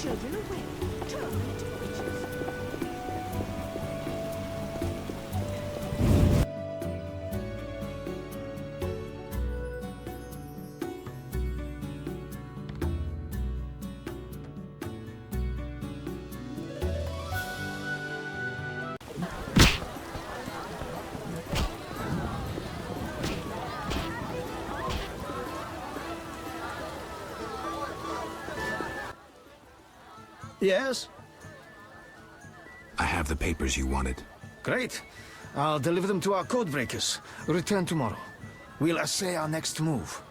children away. Turn to witches. Yes? I have the papers you wanted. Great. I'll deliver them to our codebreakers. Return tomorrow. We'll assay our next move.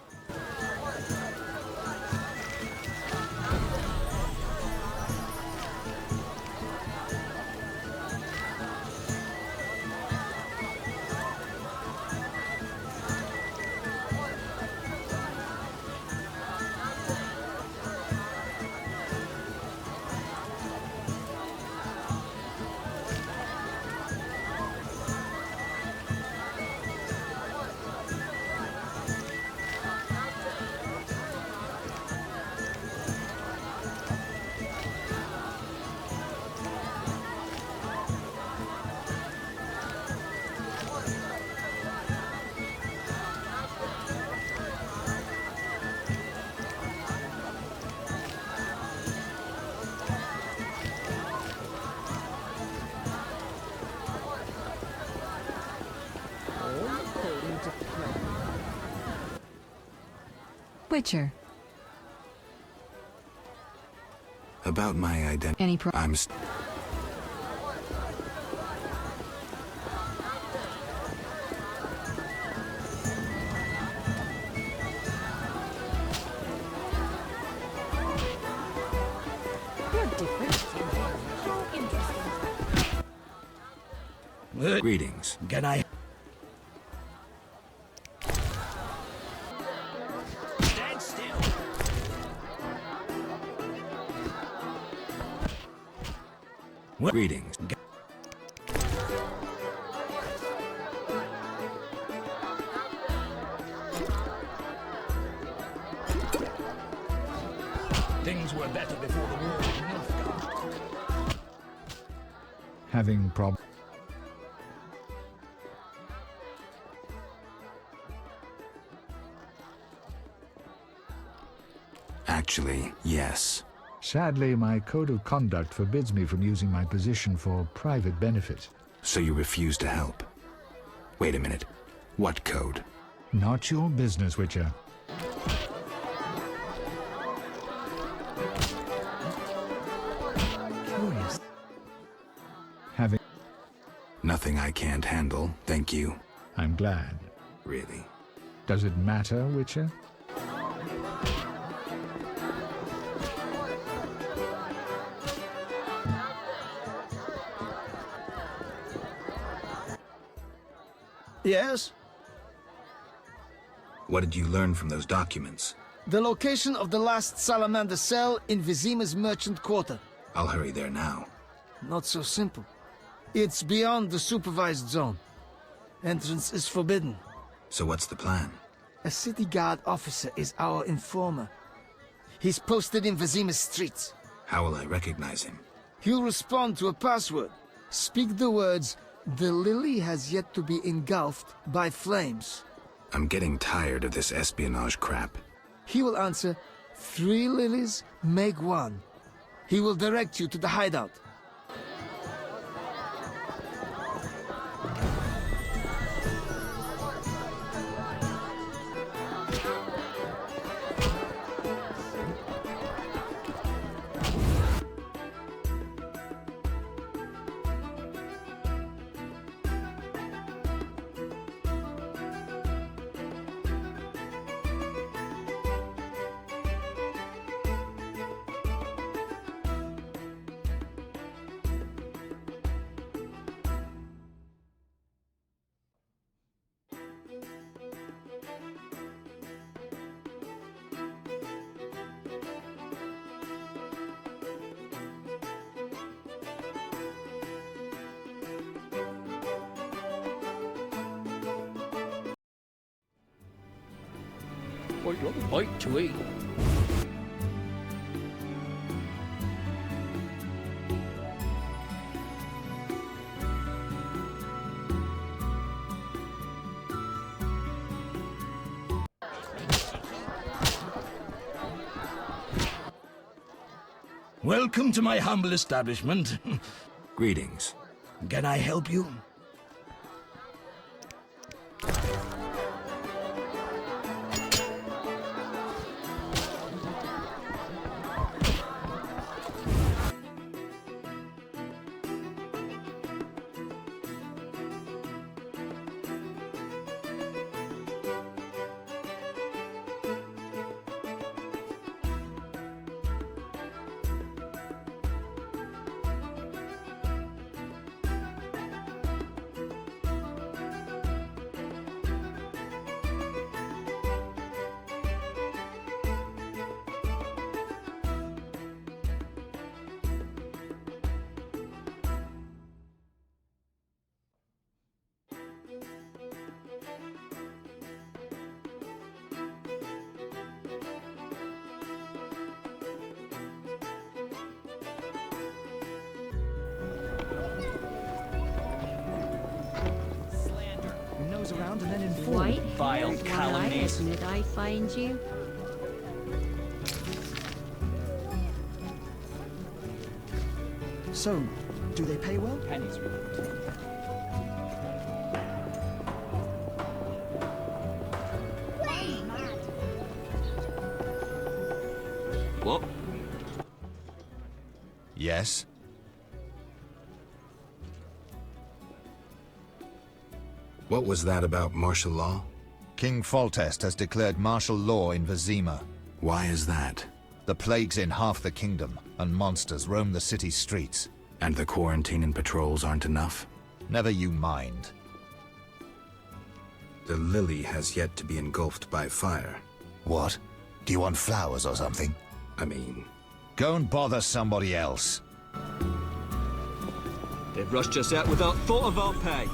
Witcher. About my identity. Any I'm You're different. How interesting. Greetings. Can I? Stand still. Greetings. Things were better before the war in Nilfgaard. Having prob... Actually, yes. Sadly, my code of conduct forbids me from using my position for private benefit. So you refuse to help. Wait a minute. What code? Not your business, Witcher. Curious. Having... Nothing I can't handle, thank you. I'm glad. Really. Does it matter, Witcher? Yes? What did you learn from those documents? The location of the last Salamandra cell in Vizima's merchant quarter. I'll hurry there now. Not so simple. It's beyond the supervised zone. Entrance is forbidden. So what's the plan? A city guard officer is our informer. He's posted in Vizima's streets. How will I recognize him? He'll respond to a password. Speak the words, "The lily has yet to be engulfed by flames." I'm getting tired of this espionage crap. He will answer, "3 lilies make 1." He will direct you to the hideout. What you like to eat? Welcome to my humble establishment. Greetings. Can I help you? Around and then inform. White Vile hairs, calumnies. Why did I find you? So, do they pay well? Pennies. What? Yes? What was that about martial law? King Foltest has declared martial law in Vizima. Why is that? The plague's in half the kingdom, and monsters roam the city's streets. And the quarantine and patrols aren't enough? Never you mind. The lily has yet to be engulfed by fire. What? Do you want flowers or something? I mean... Go and bother somebody else. They've rushed us out without thought of our pay.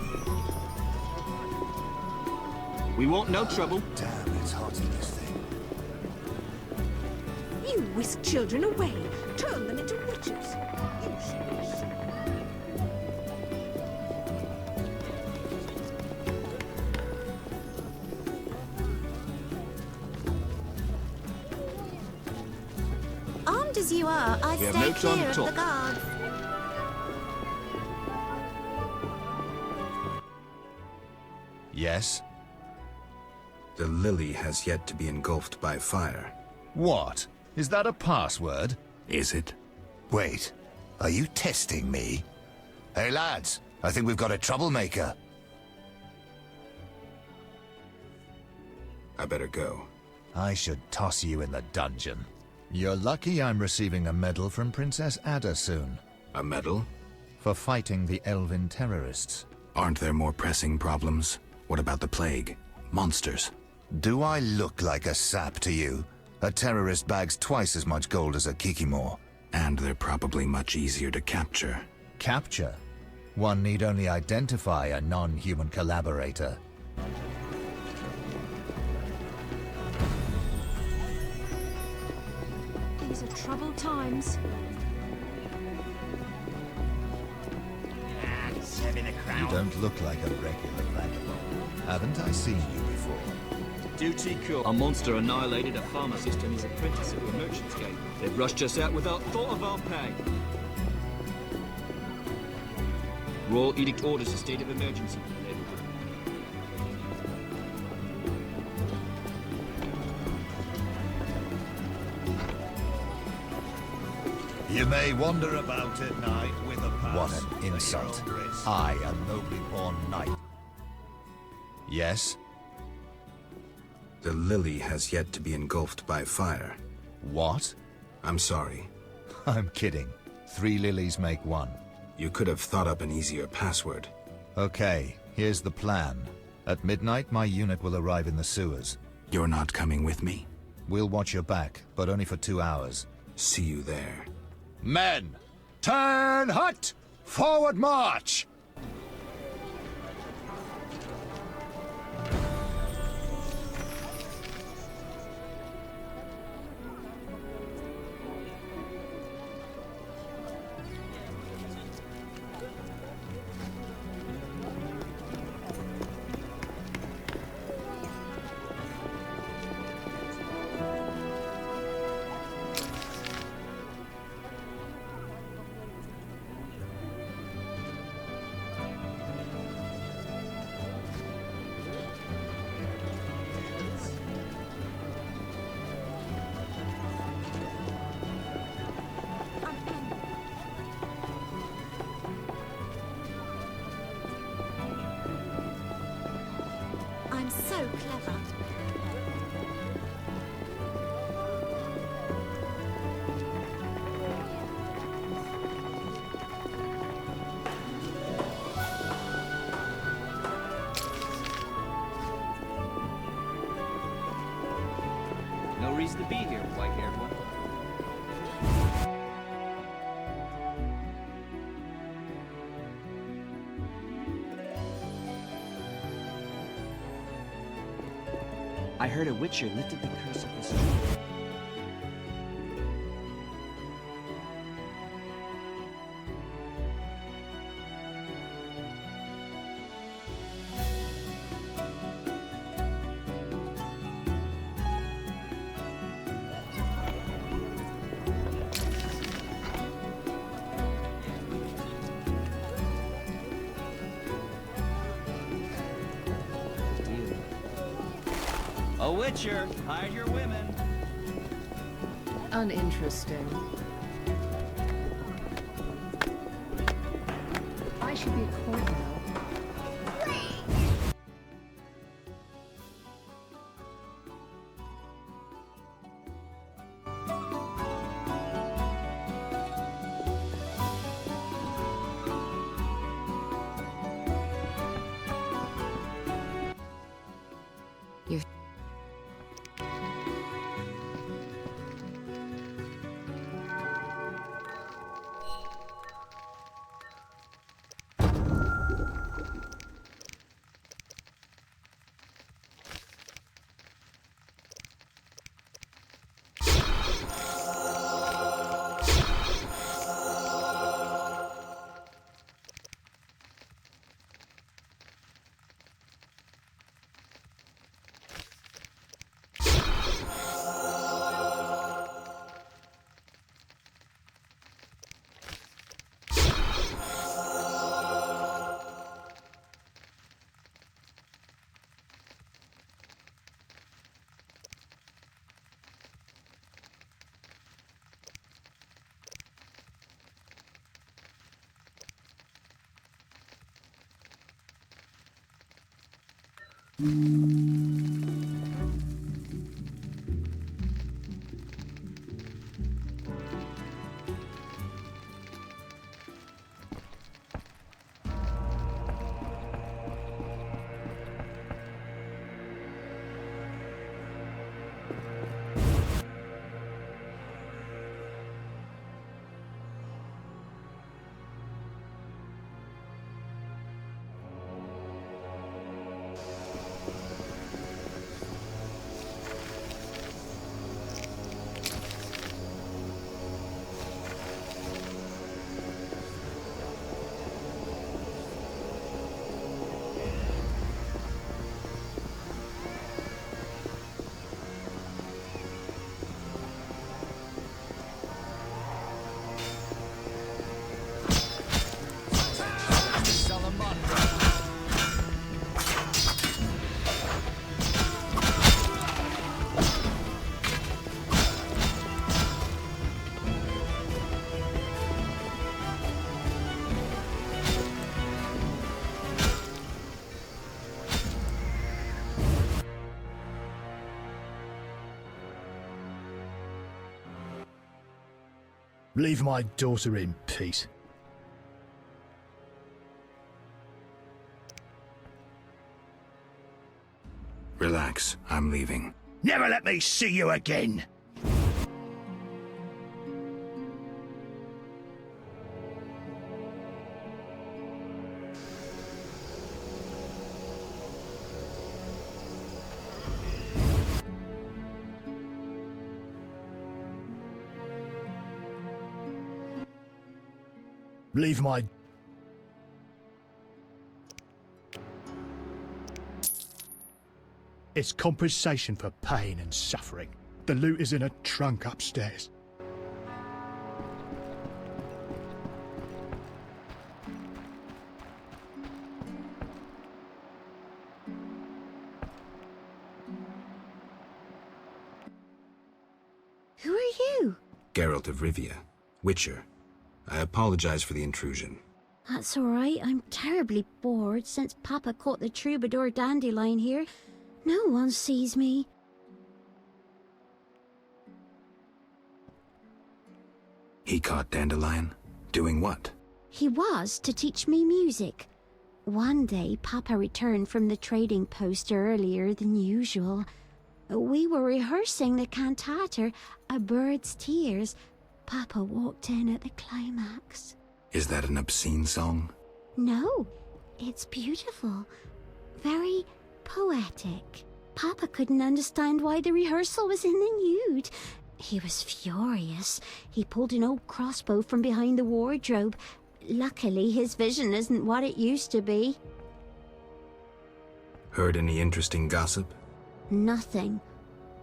We want no trouble. Damn, it's hot in this thing. You whisk children away, turn them into witches. Useless. Armed as you are, I'd We have stay no time clear to of the talk. guards. Yes? The lily has yet to be engulfed by fire. What? Is that a password? Is it? Wait, are you testing me? Hey lads, I think we've got a troublemaker. I better go. I should toss you in the dungeon. You're lucky I'm receiving a medal from Princess Ada soon. A medal? For fighting the Elvin terrorists. Aren't there more pressing problems? What about the plague? Monsters? Do I look like a sap to you? A terrorist bags twice as much gold as a Kikimor. And they're probably much easier to capture. Capture? One need only identify a non-human collaborator. These are troubled times. You don't look like a regular vagabond. Haven't I seen you before? Duty cure. A monster annihilated a pharmacist and his apprentice at the merchant's gate. They've rushed us out without thought of our pay. Royal Edict orders a state of emergency for the neighborhood. You may wander about at night with a pass. What an insult. I, a nobly born knight. Yes? The lily has yet to be engulfed by fire. What? I'm sorry. I'm kidding. 3 lilies make 1. You could have thought up an easier password. Okay, here's the plan. At midnight, my unit will arrive in the sewers. You're not coming with me? We'll watch your back, but only for 2 hours. See you there. Men! Turn hut! Forward march! No reason to be here, white-haired one. I heard a witcher lifted the curse of this tree. A witcher, hide your women. Uninteresting. I should be at court now. Leave my daughter in peace. Relax, I'm leaving. Never let me see you again! Leave my... It's compensation for pain and suffering. The loot is in a trunk upstairs. Who are you? Geralt of Rivia, Witcher. I apologize for the intrusion. That's all right. I'm terribly bored since Papa caught the troubadour dandelion here. No one sees me. He caught Dandelion? Doing what? He was to teach me music. One day, Papa returned from the trading post earlier than usual. We were rehearsing the cantata, A Bird's Tears. Papa walked in at the climax. Is that an obscene song? No, it's beautiful. Very poetic. Papa couldn't understand why the rehearsal was in the nude. He was furious. He pulled an old crossbow from behind the wardrobe. Luckily, his vision isn't what it used to be. Heard any interesting gossip? Nothing.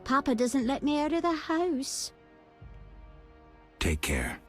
Papa doesn't let me out of the house. Take care.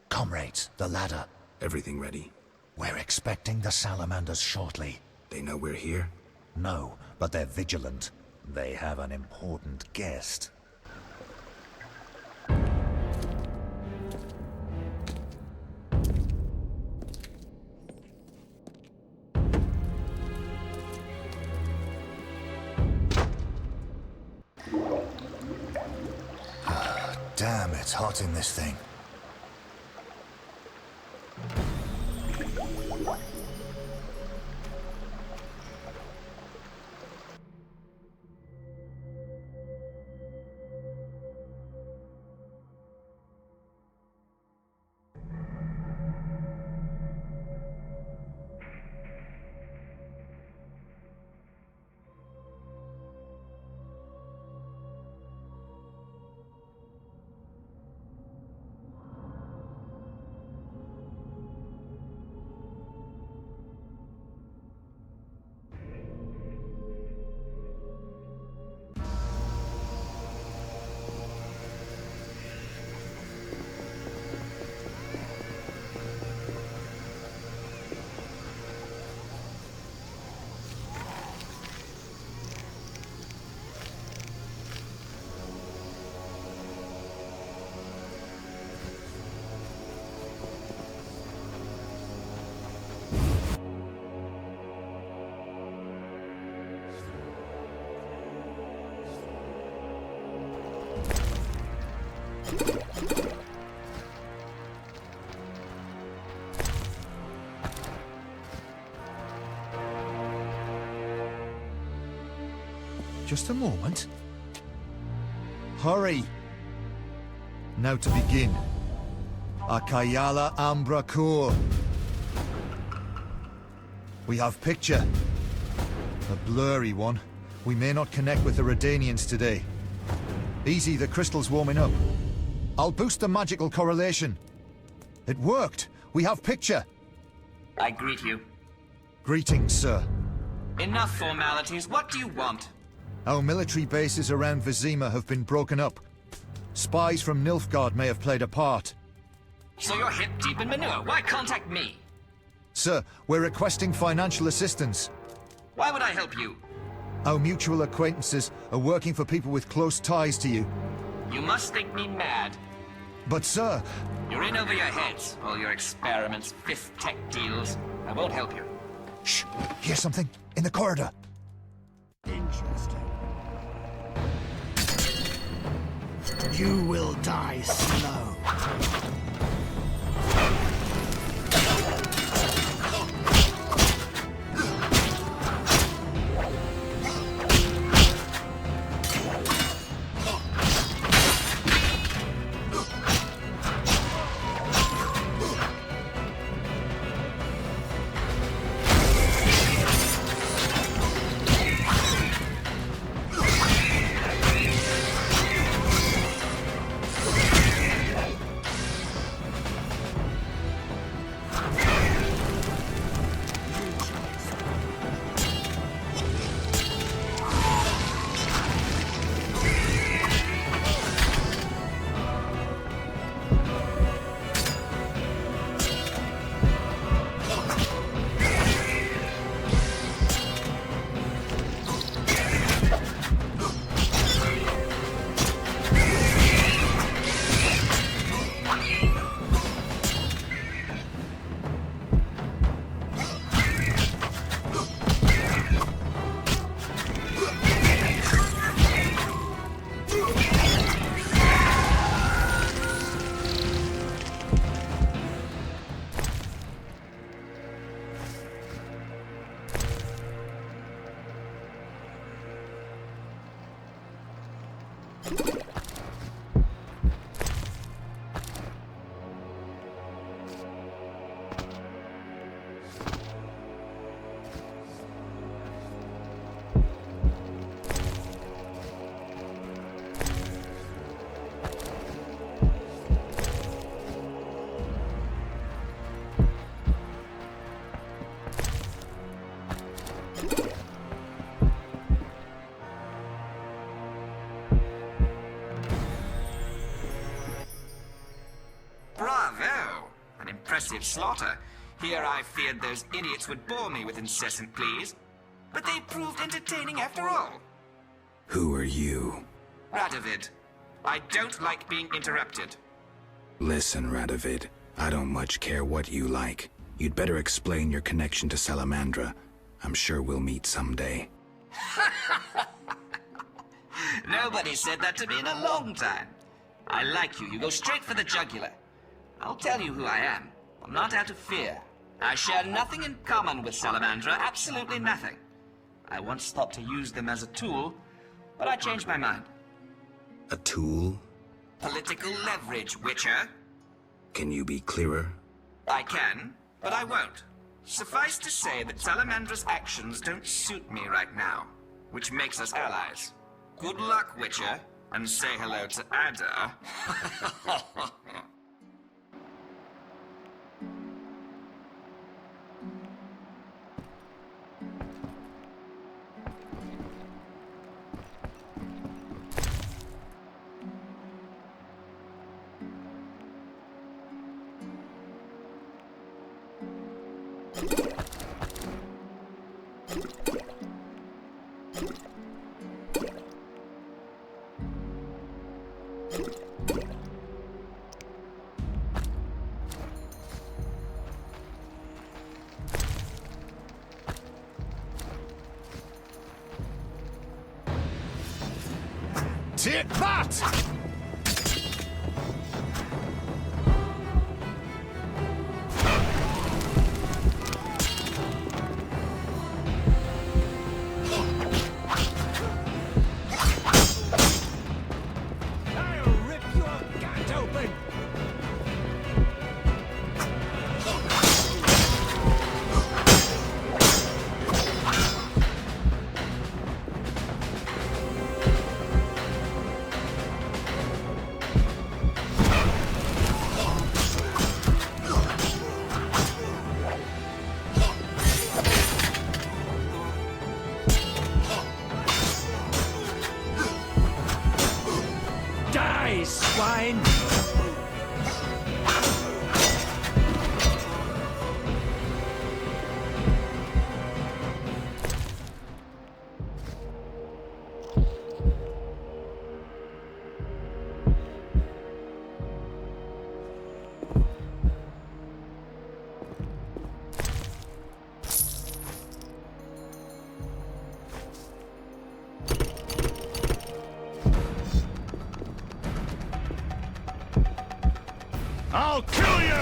Comrades, the ladder. Everything ready? We're expecting the salamanders shortly. They know we're here? No, but they're vigilant. They have an important guest. Damn, it's hot in this thing. Just a moment. Hurry! Now to begin. Akayala Ambra Kur. We have picture. A blurry one. We may not connect with the Redanians today. Easy, the crystal's warming up. I'll boost the magical correlation. It worked. We have picture. I greet you. Greetings, sir. Enough formalities. What do you want? Our military bases around Vizima have been broken up. Spies from Nilfgaard may have played a part. So you're hip deep in manure. Why contact me? Sir, we're requesting financial assistance. Why would I help you? Our mutual acquaintances are working for people with close ties to you. You must think me mad. But sir... You're in over your heads. All your experiments, fifth tech deals. I won't help you. Shh! Hear something? In the corridor. Interesting. You will die slow. Bravo! An impressive slaughter. Here I feared those idiots would bore me with incessant pleas. But they proved entertaining after all. Who are you? Radovid. I don't like being interrupted. Listen, Radovid. I don't much care what you like. You'd better explain your connection to Salamandra. I'm sure we'll meet someday. Nobody said that to me in a long time. I like you. You go straight for the jugular. I'll tell you who I am. I'm not out of fear. I share nothing in common with Salamandra, absolutely nothing. I once thought to use them as a tool, but I changed my mind. A tool? Political leverage, Witcher. Can you be clearer? I can, but I won't. Suffice to say that Salamandra's actions don't suit me right now, which makes us allies. Good luck, Witcher, and say hello to Ada. Take that! I'll kill you!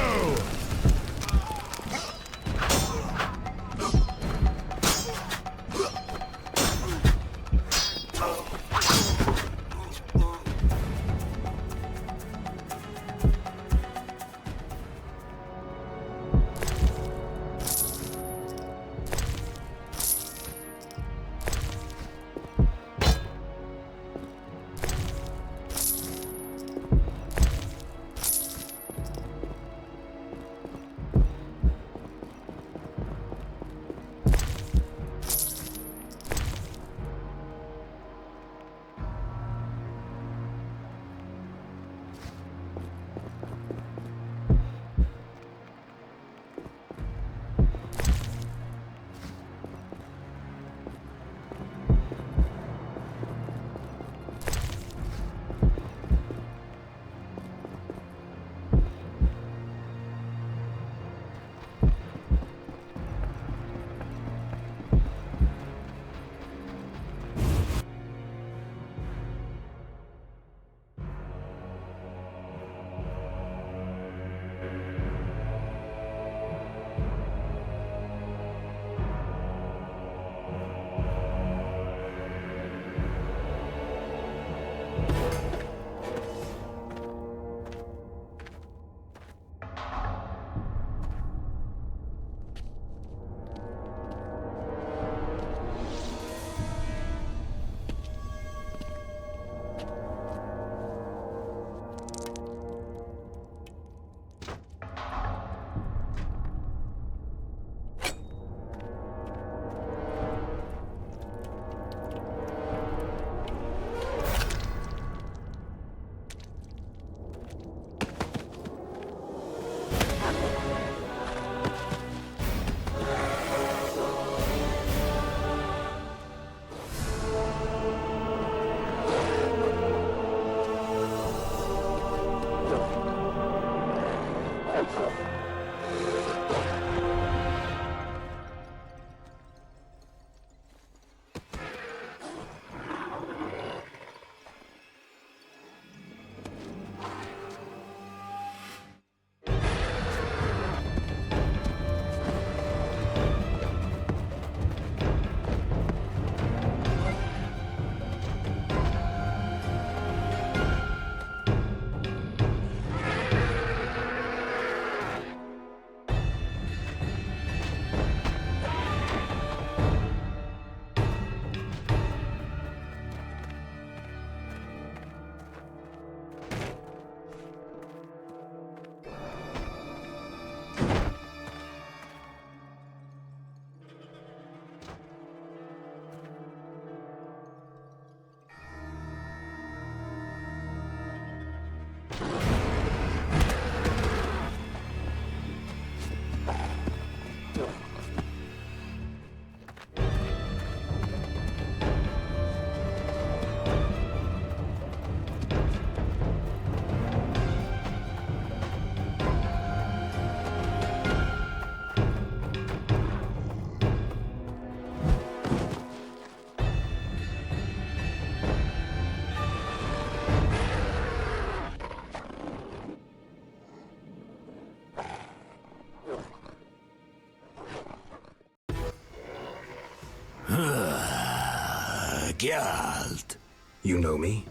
Geralt. You know me?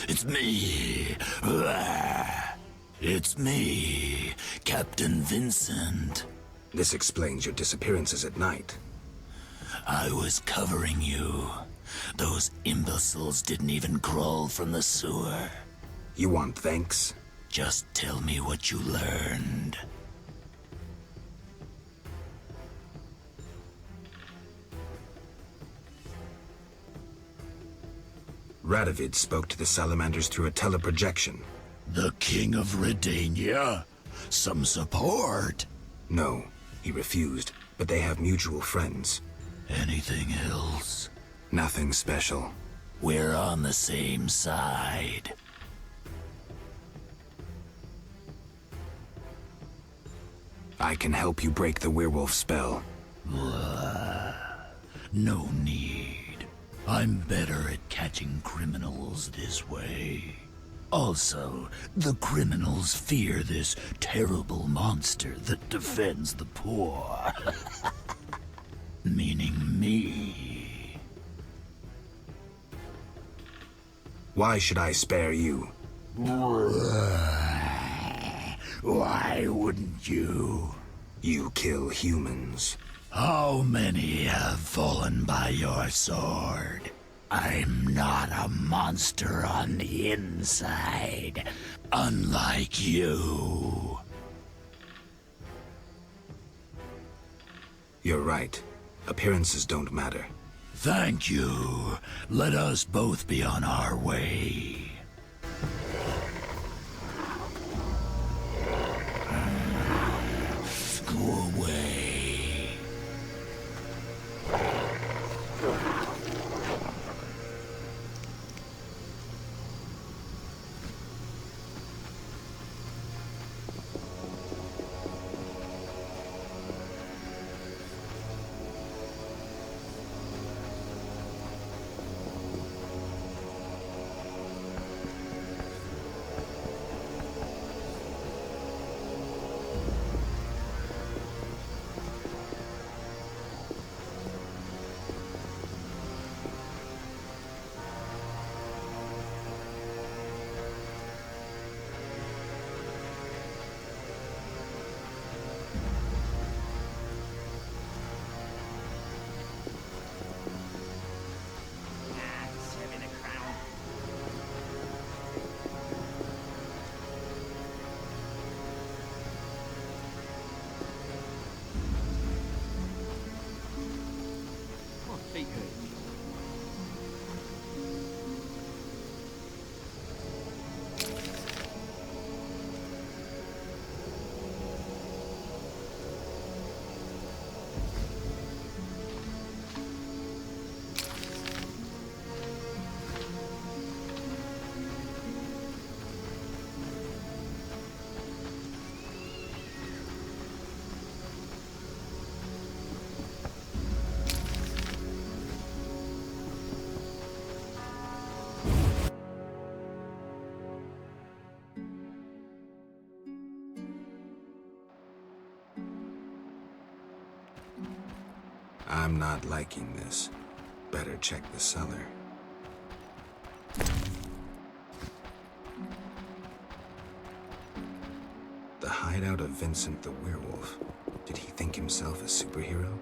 It's me. It's me, Captain Vincent. This explains your disappearances at night. I was covering you. Those imbeciles didn't even crawl from the sewer. You want thanks? Just tell me what you learned. Radovid spoke to the salamanders through a teleprojection. The King of Redania? Some support? No, he refused, but they have mutual friends. Anything else? Nothing special. We're on the same side. I can help you break the werewolf spell. No need. I'm better at catching criminals this way. Also, the criminals fear this terrible monster that defends the poor. Meaning me. Why should I spare you? Why wouldn't you? You kill humans. How many have fallen by your sword? I'm not a monster on the inside, unlike you. You're right. Appearances don't matter. Thank you. Let us both be on our way. Go away. I'm not liking this. Better check the cellar. The hideout of Vincent the werewolf. Did he think himself a superhero?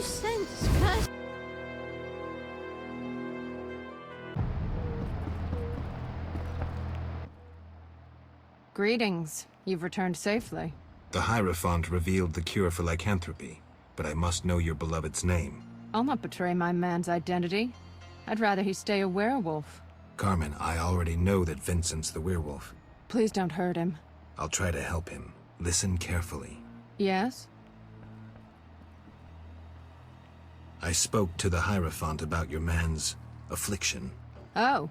no sense, curse. Greetings. You've returned safely. The Hierophant revealed the cure for lycanthropy, but I must know your beloved's name. I'll not betray my man's identity. I'd rather he stay a werewolf. Carmen, I already know that Vincent's the werewolf. Please don't hurt him. I'll try to help him. Listen carefully. Yes? I spoke to the Hierophant about your man's affliction. Oh.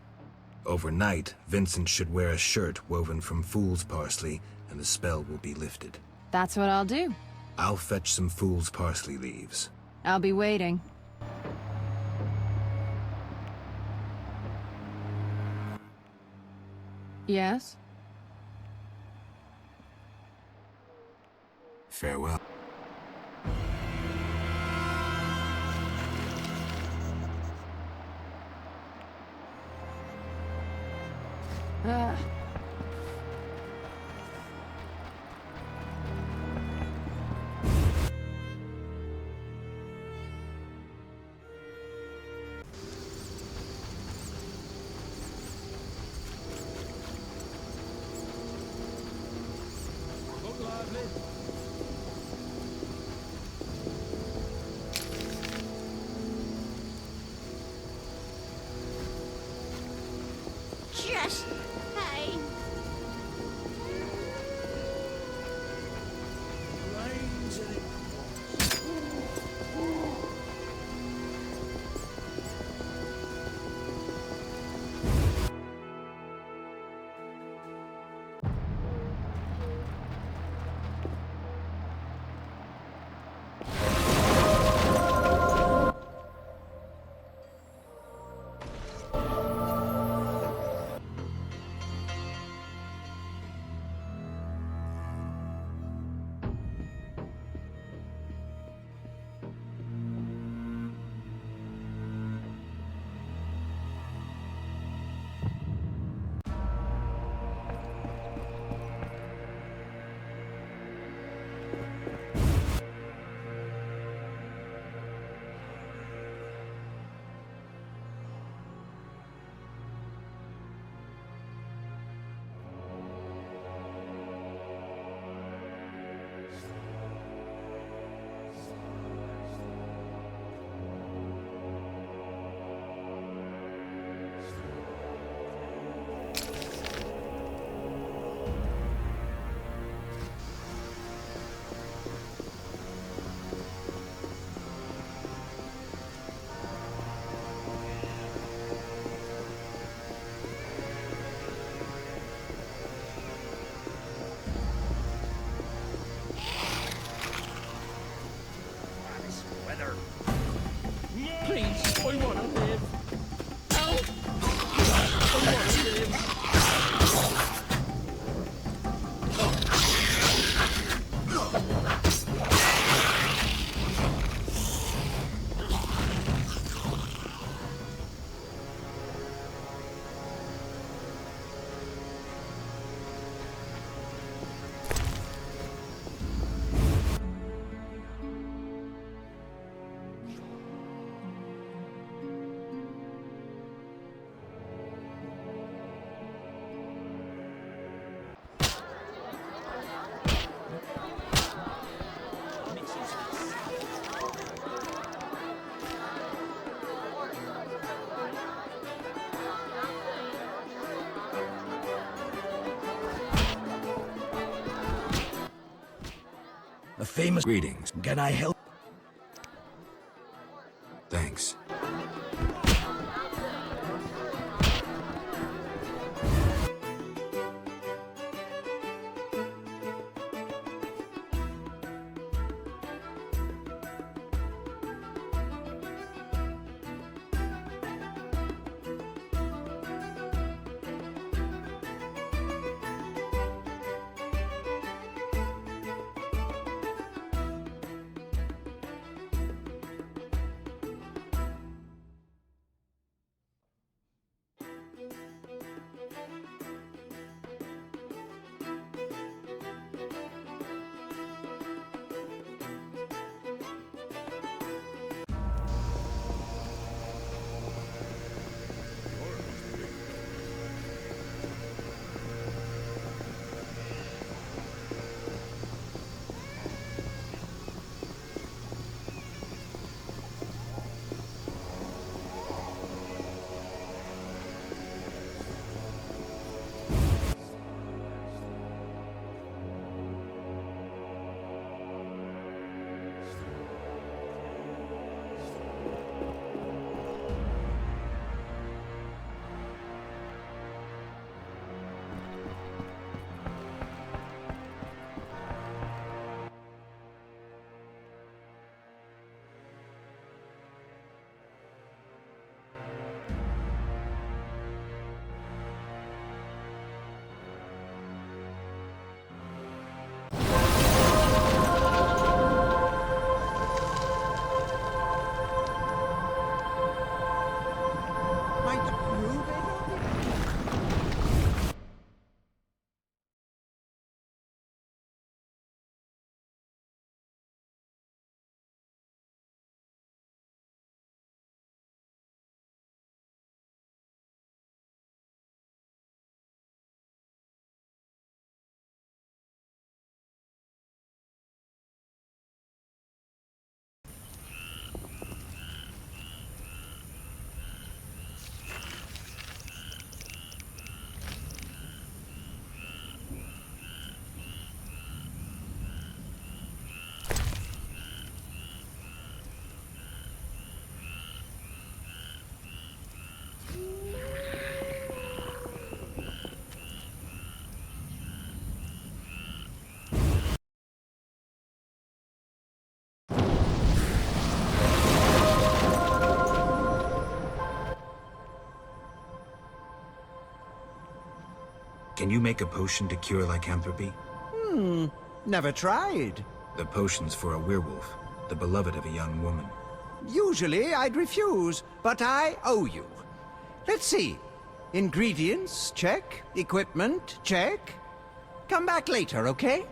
Overnight, Vincent should wear a shirt woven from fool's parsley, and the spell will be lifted. That's what I'll do. I'll fetch some fool's parsley leaves. I'll be waiting. Yes? Farewell. Just pain. Please, I want to live. Help! I want to live. A famous greetings. Can I help? Thanks. Can you make a potion to cure lycanthropy? Never tried. The potion's for a werewolf, the beloved of a young woman. Usually I'd refuse, but I owe you. Let's see. Ingredients, check. Equipment, check. Come back later, okay?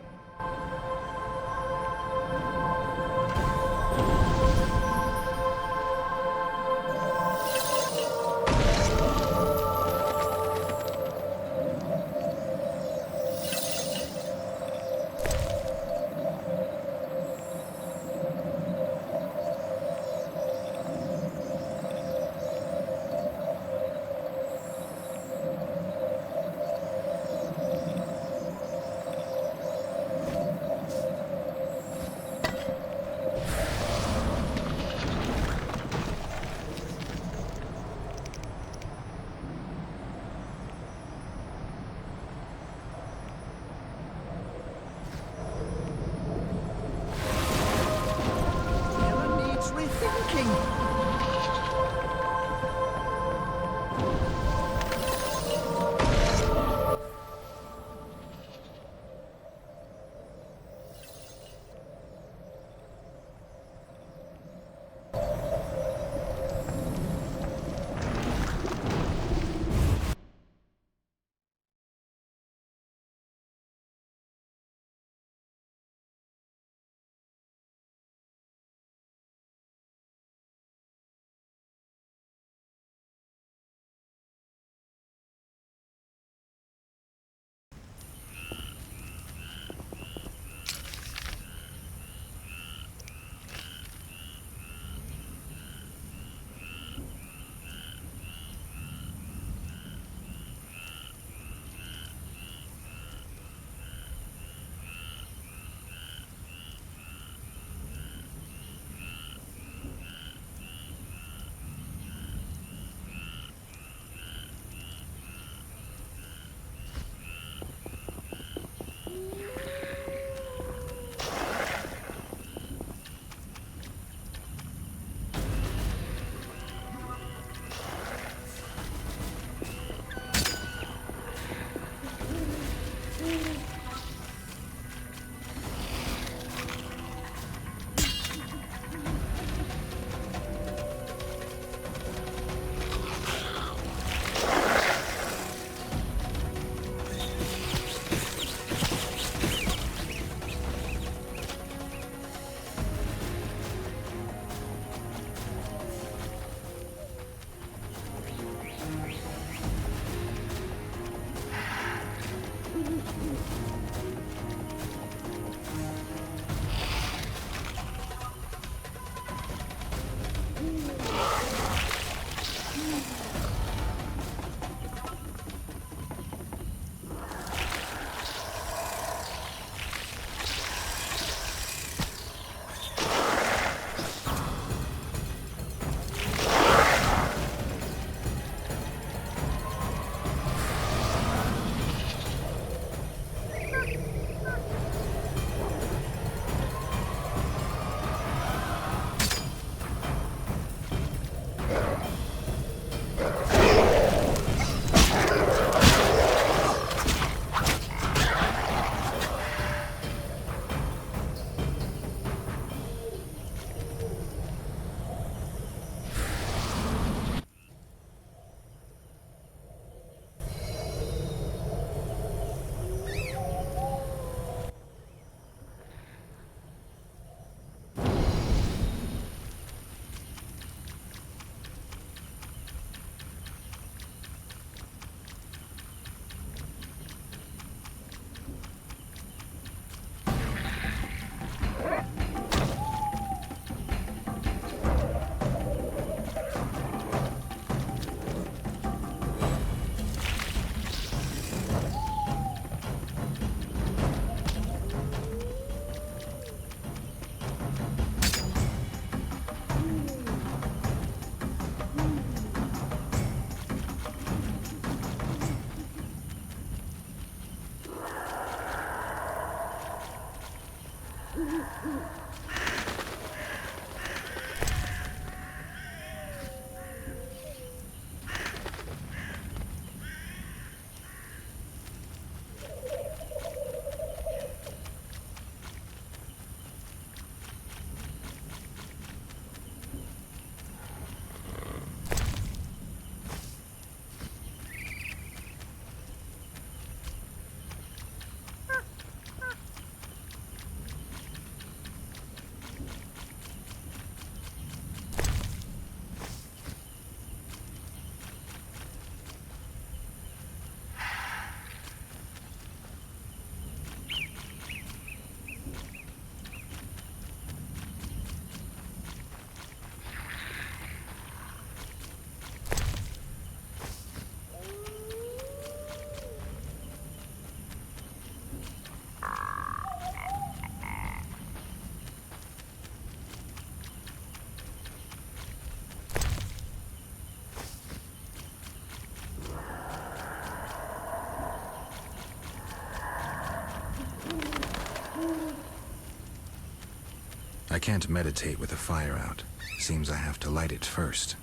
I can't meditate with the fire out. Seems I have to light it first.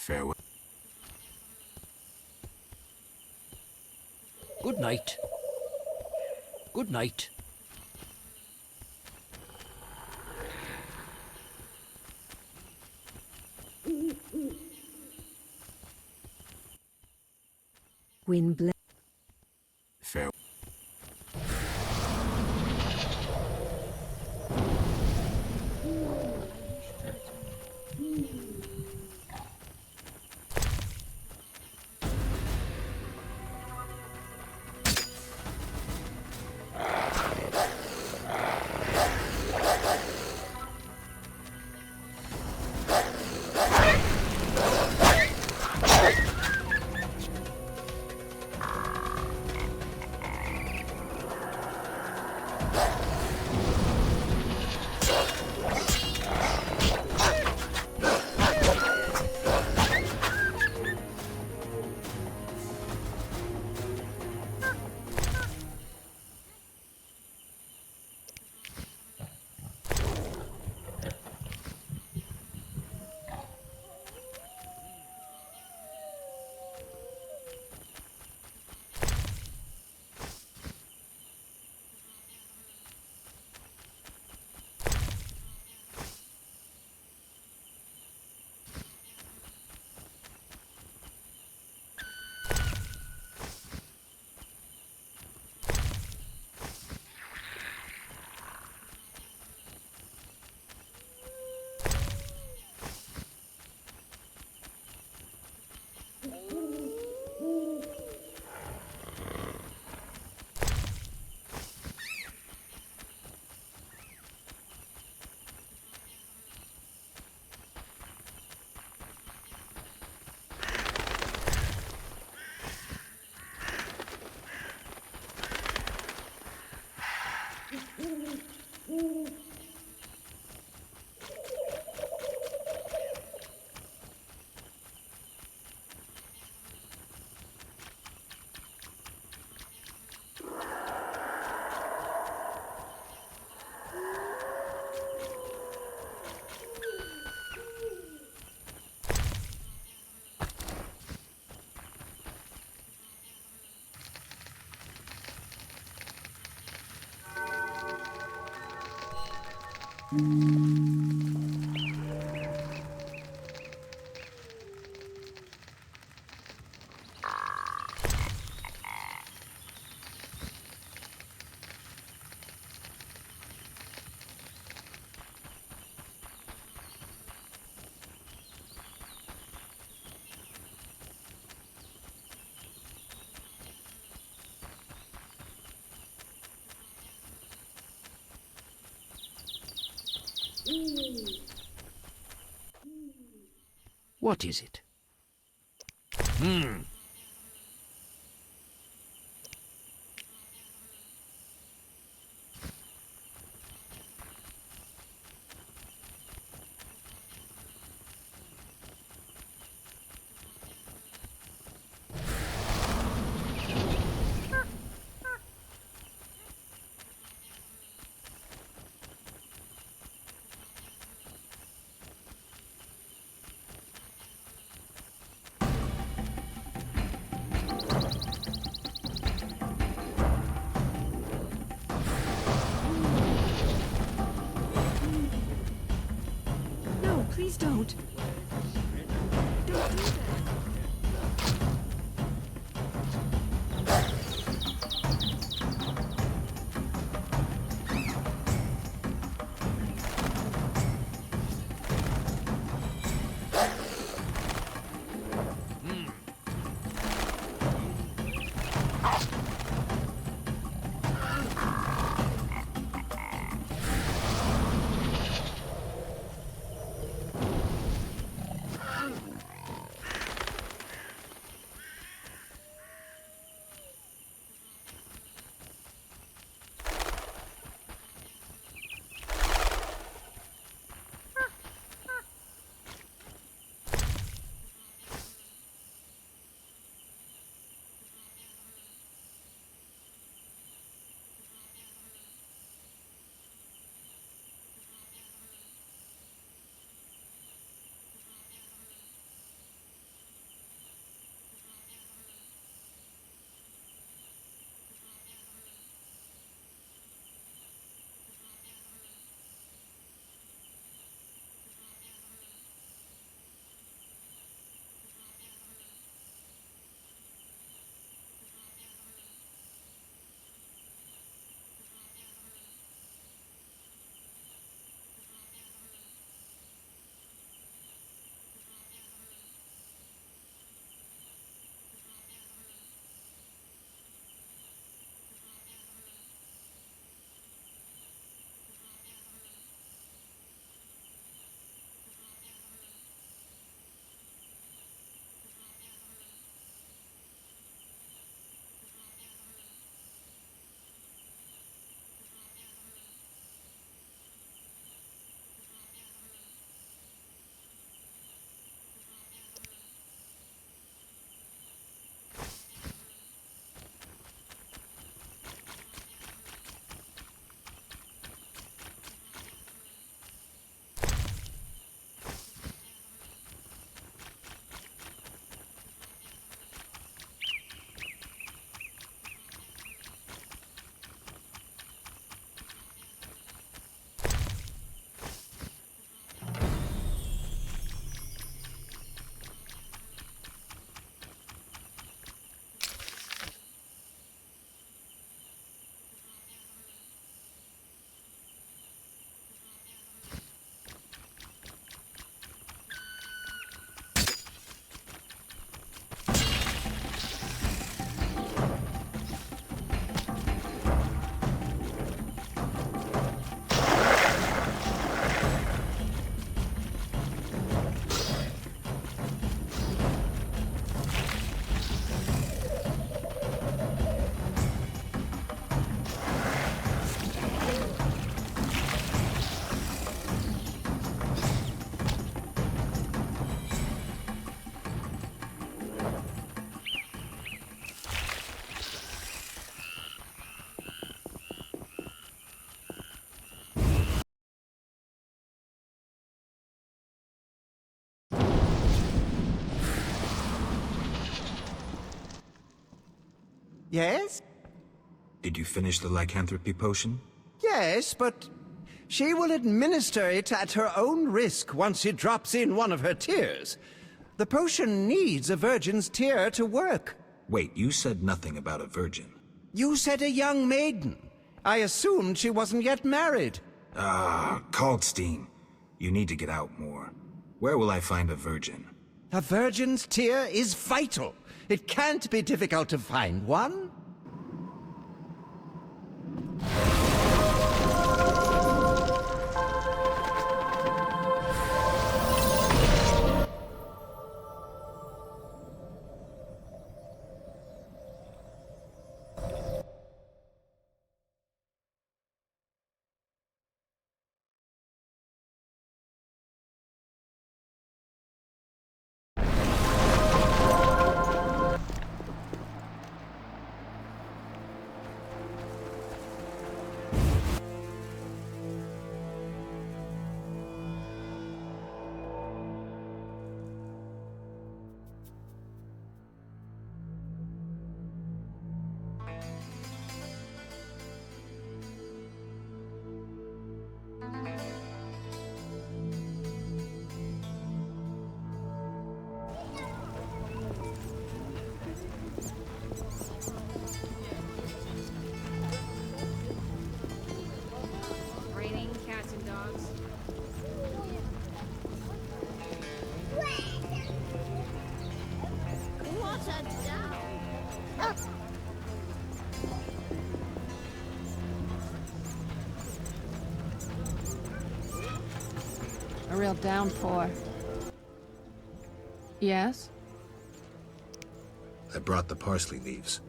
Farewell. Good night. Good night. Wind Farewell. What is it? Please don't. Don't do that. Yes? Did you finish the lycanthropy potion? Yes, but she will administer it at her own risk once she drops in one of her tears. The potion needs a virgin's tear to work. Wait, you said nothing about a virgin. You said a young maiden. I assumed she wasn't yet married. Kalkstein. You need to get out more. Where will I find a virgin? A virgin's tear is vital. It can't be difficult to find one. real downpour. Yes? I brought the parsley leaves.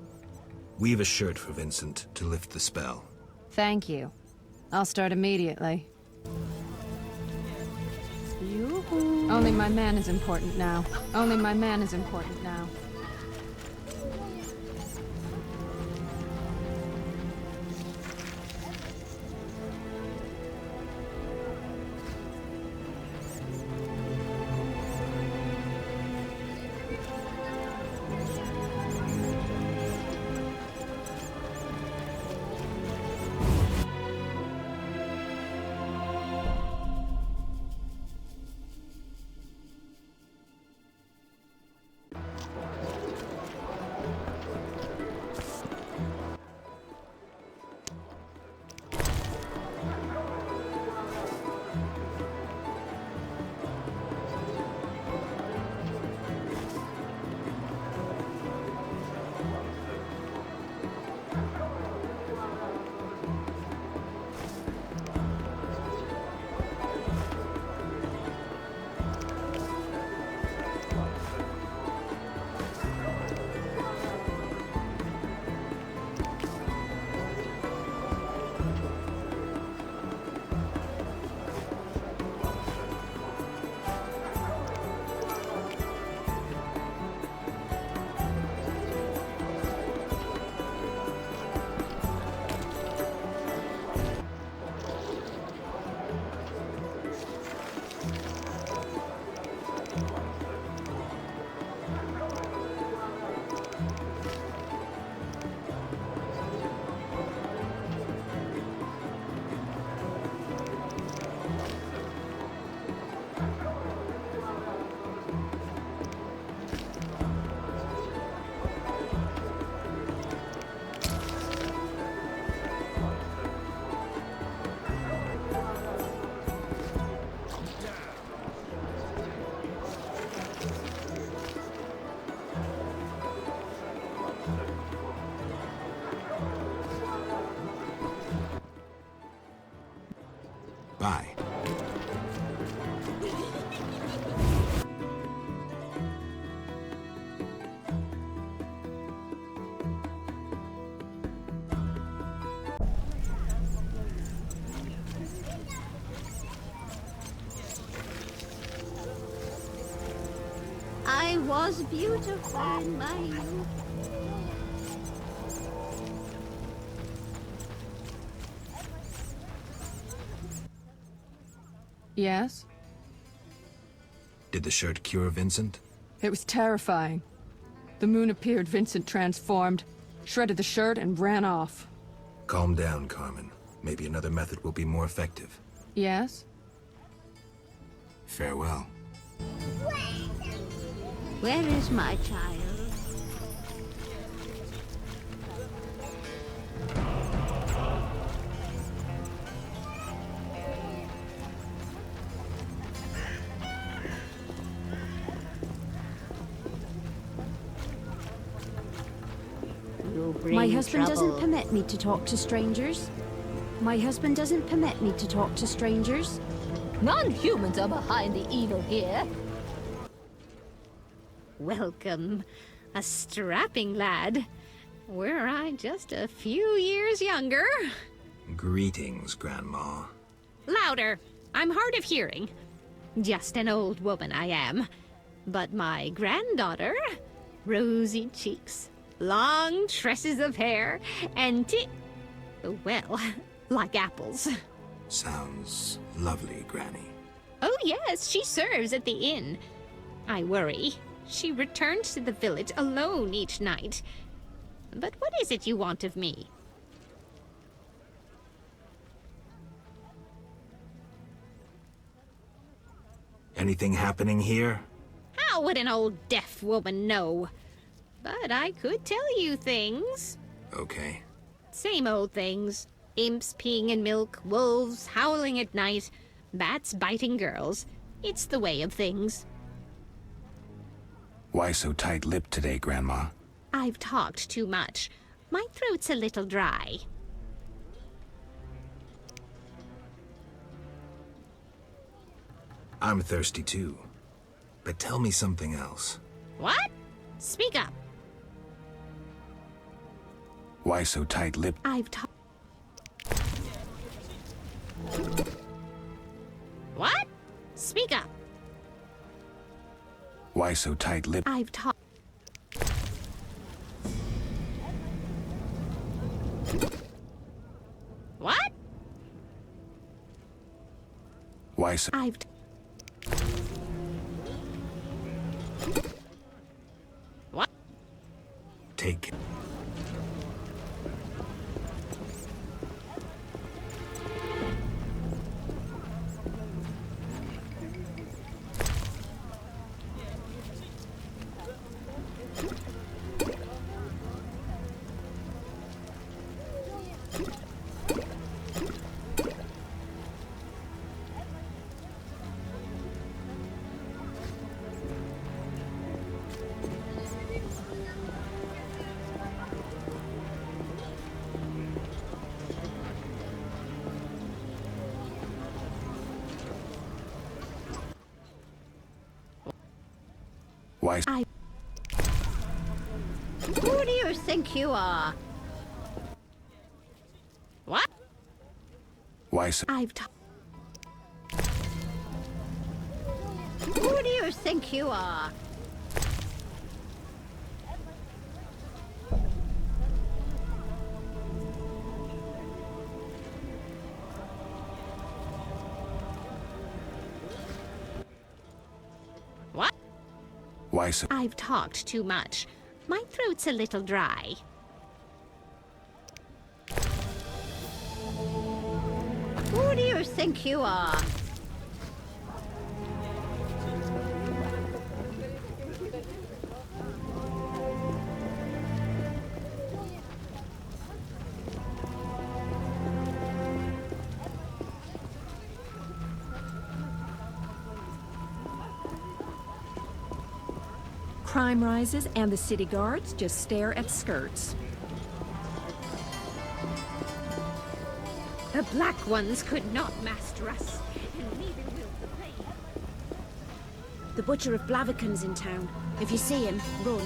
Weave a shirt for Vincent to lift the spell. Thank you. I'll start immediately. Only my man is important now. Only my man is important now. Bye. I was beautiful in my youth. Yes? Did the shirt cure Vincent? It was terrifying. The moon appeared, Vincent transformed, shredded the shirt, and ran off. Calm down, Carmen. Maybe another method will be more effective. Yes? Farewell. Where is my child? My husband doesn't permit me to talk to strangers. My husband doesn't permit me to talk to strangers. Non-humans are behind the evil here. Welcome, a strapping lad. Were I just a few years younger. Greetings, Grandma. Louder! I'm hard of hearing. Just an old woman I am. But my granddaughter, rosy cheeks, long tresses of hair, and well, like apples. Sounds lovely, Granny. Oh yes, she serves at the inn. I worry. She returns to the village alone each night. But what is it you want of me? Anything happening here? How would an old deaf woman know? But I could tell you things. Okay. Same old things. Imps peeing in milk, wolves howling at night, bats biting girls. It's the way of things. Why so tight-lipped today, Grandma? I've talked too much. My throat's a little dry. I'm thirsty too. But tell me something else. What? Speak up. Why so tight-lipped? I've talked. What? Speak up. Why so tight-lipped? I've talked. What? Why so... I've... What? Take... Why... Who do you think you are? What? Why so... I've Who do you think you are? What? Why so... I've talked too much. My throat's a little dry. Who do you think you are? Crime rises and the city guards just stare at skirts. The black ones could not master us, and neither will the plague. The Butcher of Blaviken's in town. If you see him, run.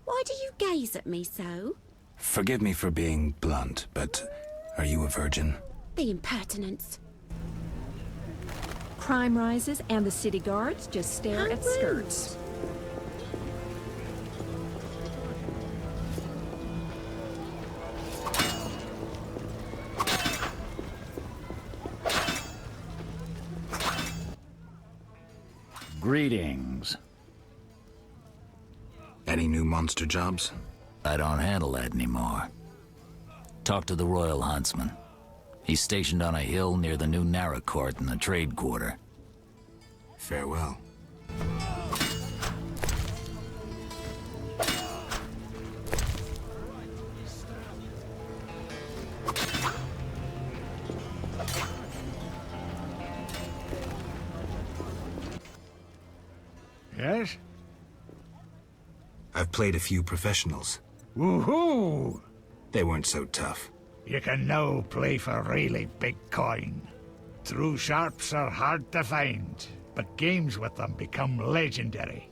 Why do you gaze at me so? Forgive me for being blunt, but are you a virgin? The impertinence. Crime rises and the city guards just stare at skirts. Greetings. Any new monster jobs? I don't handle that anymore. Talk to the Royal Huntsman. He's stationed on a hill near the new Narrow Court in the Trade Quarter. Farewell. Yes? I've played a few professionals. Woohoo! They weren't so tough. You can now play for really big coin. True sharps are hard to find, but games with them become legendary.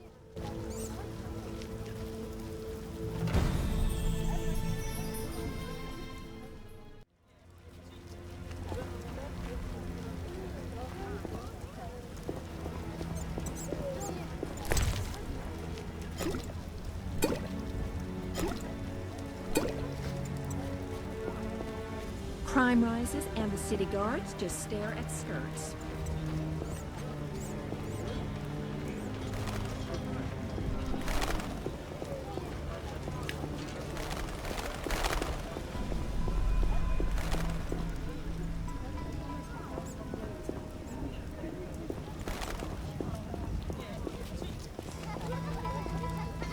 Crime rises and the city guards just stare at skirts.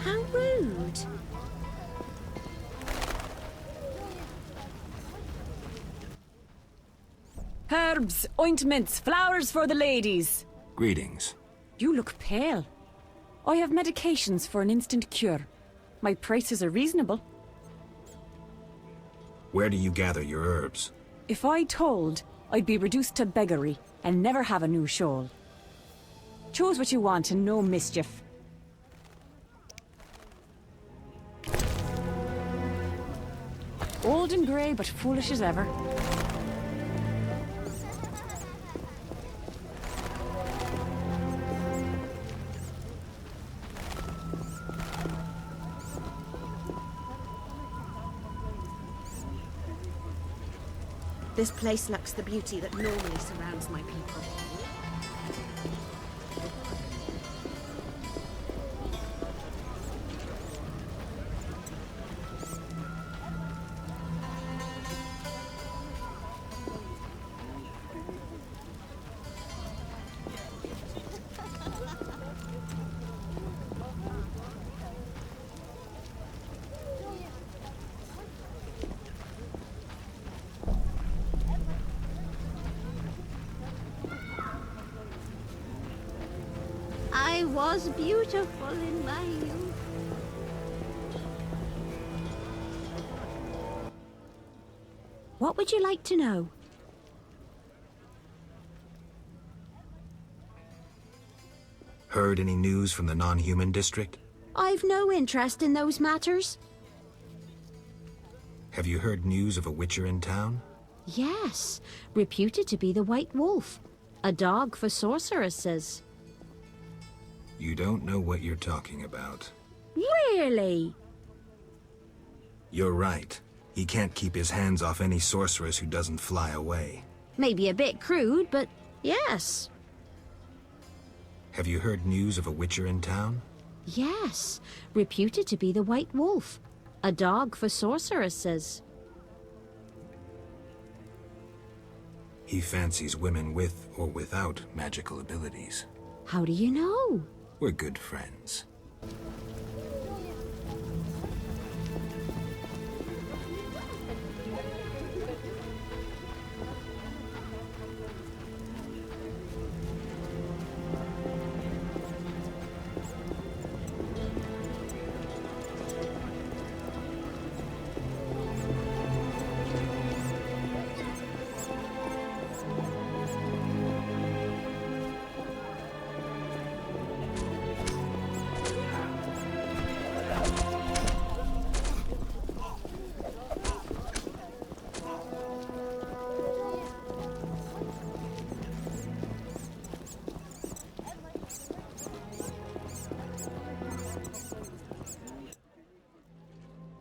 How rude. Herbs, ointments, flowers for the ladies. Greetings. You look pale. I have medications for an instant cure. My prices are reasonable. Where do you gather your herbs? If I told, I'd be reduced to beggary and never have a new shawl. Choose what you want and no mischief. Old and grey, but foolish as ever. This place lacks the beauty that normally surrounds my people. I was beautiful in my youth. What would you like to know? Heard any news from the non-human district? I've no interest in those matters. Have you heard news of a witcher in town? Yes, reputed to be the White Wolf. A dog for sorceresses. You don't know what you're talking about. Really? You're right. He can't keep his hands off any sorceress who doesn't fly away. Maybe a bit crude, but yes. Have you heard news of a witcher in town? Yes, reputed to be the White Wolf. A dog for sorceresses. He fancies women with or without magical abilities. How do you know? We're good friends.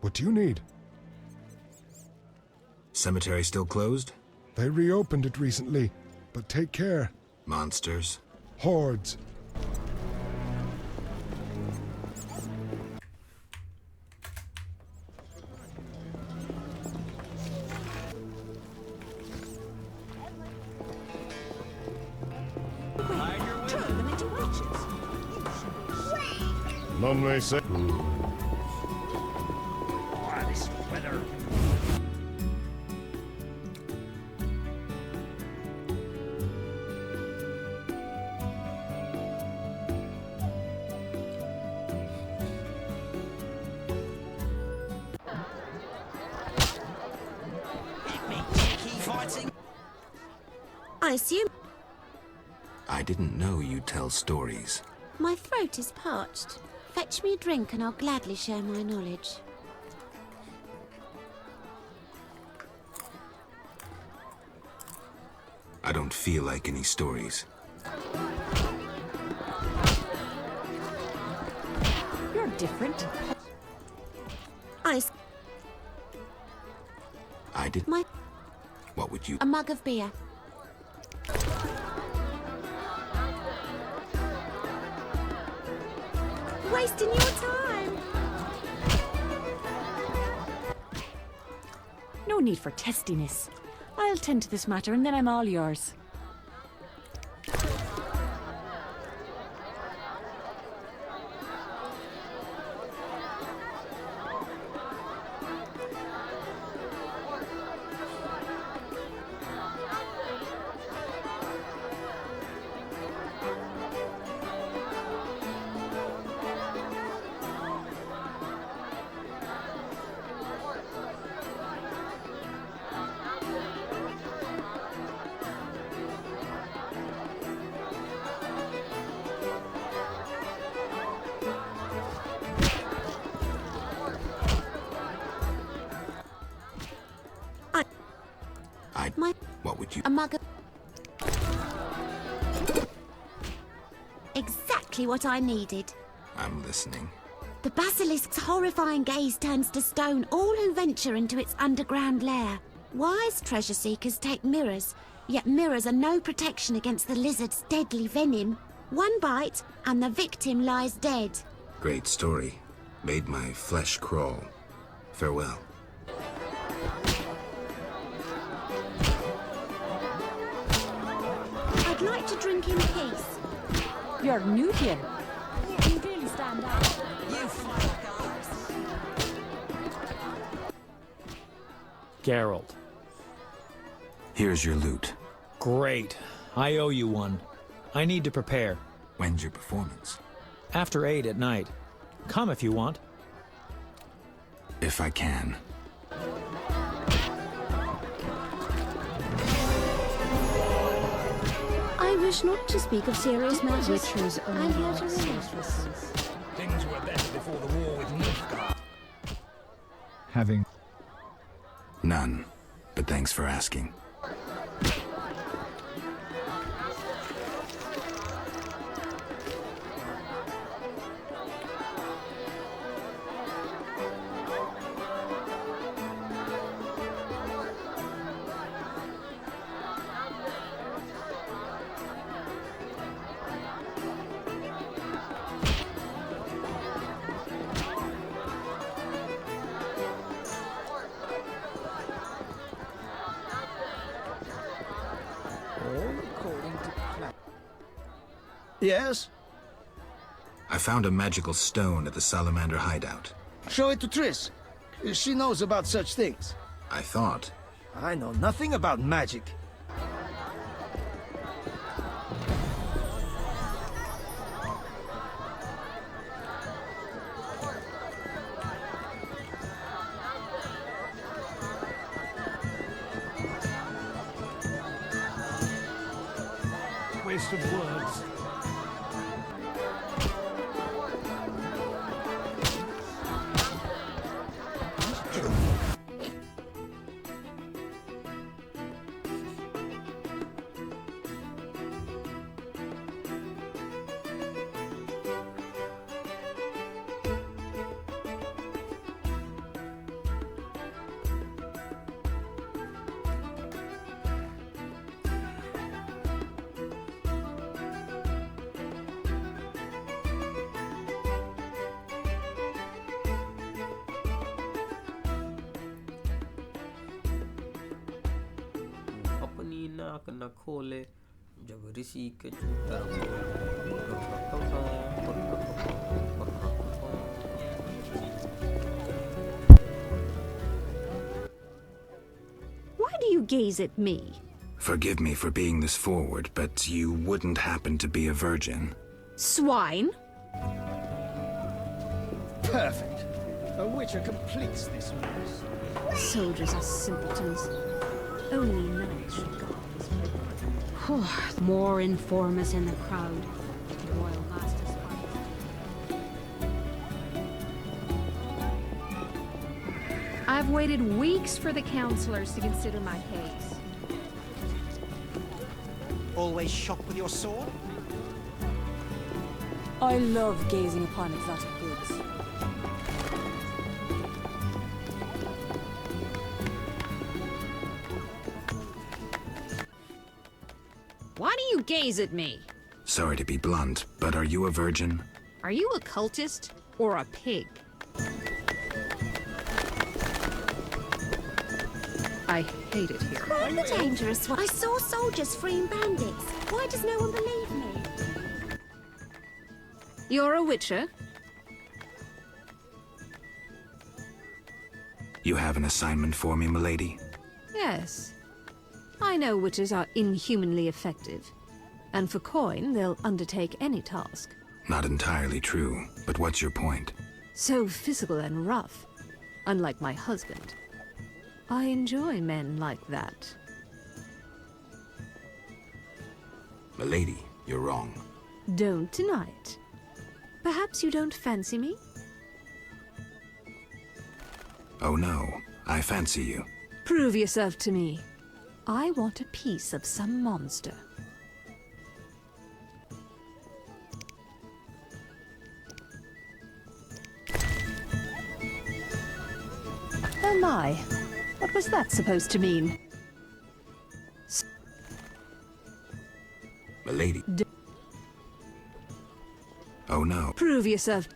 What do you need? Cemetery still closed? They reopened it recently, but take care. Monsters? Hordes. Turn them into witches. None may say. This weather. I assume I didn't know you tell stories. my throat is parched. Fetch me a drink and I'll gladly share my knowledge. I don't feel like any stories. You're different. I did. My. What would you? A mug of beer. Wasting your time. No need for testiness. I'll tend to this matter and then I'm all yours. a mug of... Exactly what I needed. I'm listening. The basilisk's horrifying gaze turns to stone all who venture into its underground lair. Wise treasure seekers take mirrors, yet mirrors are no protection against the lizard's deadly venom. One bite, and the victim lies dead. Great story. Made my flesh crawl. Farewell. I'd like to drink in peace. You're new here. You really stand out. You fly guys. Geralt. Here's your loot. Great. I owe you one. I need to prepare. When's your performance? After 8 at night. Come if you want. If I can. I wish not to speak of serious matters. Witcher's I'm here to relax. Things were better before the war with Nilfgaard. Having None. But thanks for asking. Yes? I found a magical stone at the Salamandra hideout. Show it to Triss. She knows about such things. I thought. I know nothing about magic. waste of words. Kena kole jagarisi ke Why do you gaze at me? Forgive me for being this forward, but you wouldn't happen to be a virgin. Swine? Perfect. A witcher completes this mess. Soldiers are simpletons. Only knights should guard this privilege. More informers in the crowd. The royal master's fight. I've waited weeks for the counselors to consider my case. Always shop with your sword? I love gazing upon exotic goods. Why do you gaze at me? Sorry to be blunt, but are you a virgin? Are you a cultist or a pig? I hate it here. Quite the dangerous one. I saw soldiers freeing bandits. Why does no one believe me? You're a witcher? You have an assignment for me, milady? Yes. I know witches are inhumanly effective, and for coin, they'll undertake any task. Not entirely true, but what's your point? So physical and rough, unlike my husband. I enjoy men like that. Milady, you're wrong. Don't deny it. Perhaps you don't fancy me? Oh no, I fancy you. Prove yourself to me. I want a piece of some monster. Oh my, what was that supposed to mean? Milady. Oh no. Prove yourself.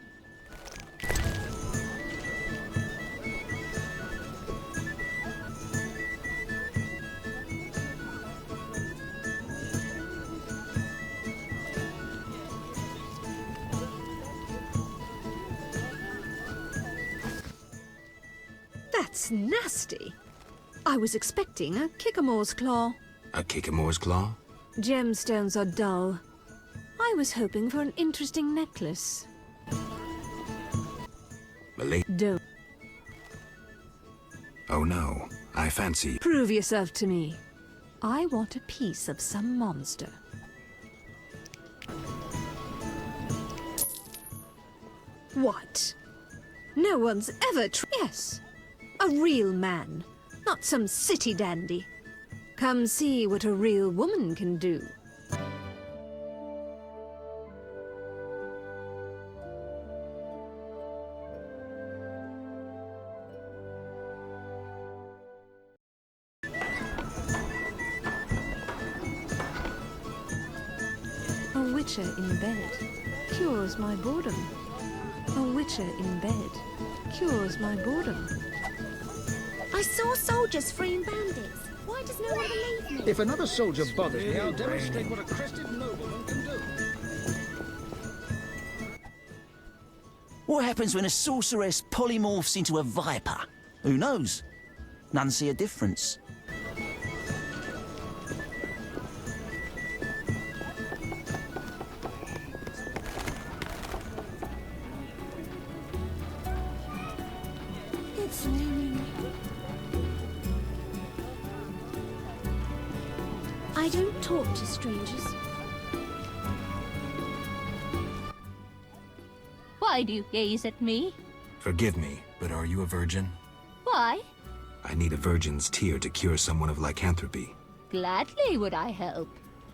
That's nasty. I was expecting a Kickamores claw. A Kickamore's claw? Gemstones are dull. I was hoping for an interesting necklace. Milady. Don't. Oh no. I fancy. Prove yourself to me. I want a piece of some monster. What? No one's ever yes. A real man, not some city dandy. Come see what a real woman can do. A witcher in bed cures my boredom. A witcher in bed cures my boredom. I saw soldiers freeing bandits. Why does no one believe me? If another soldier bothers me, I'll demonstrate what a crested nobleman can do. What happens when a sorceress polymorphs into a viper? Who knows? None see a difference. It's raining. I don't talk to strangers. Why do you gaze at me? Forgive me, but are you a virgin? Why? I need a virgin's tear to cure someone of lycanthropy. Gladly would I help.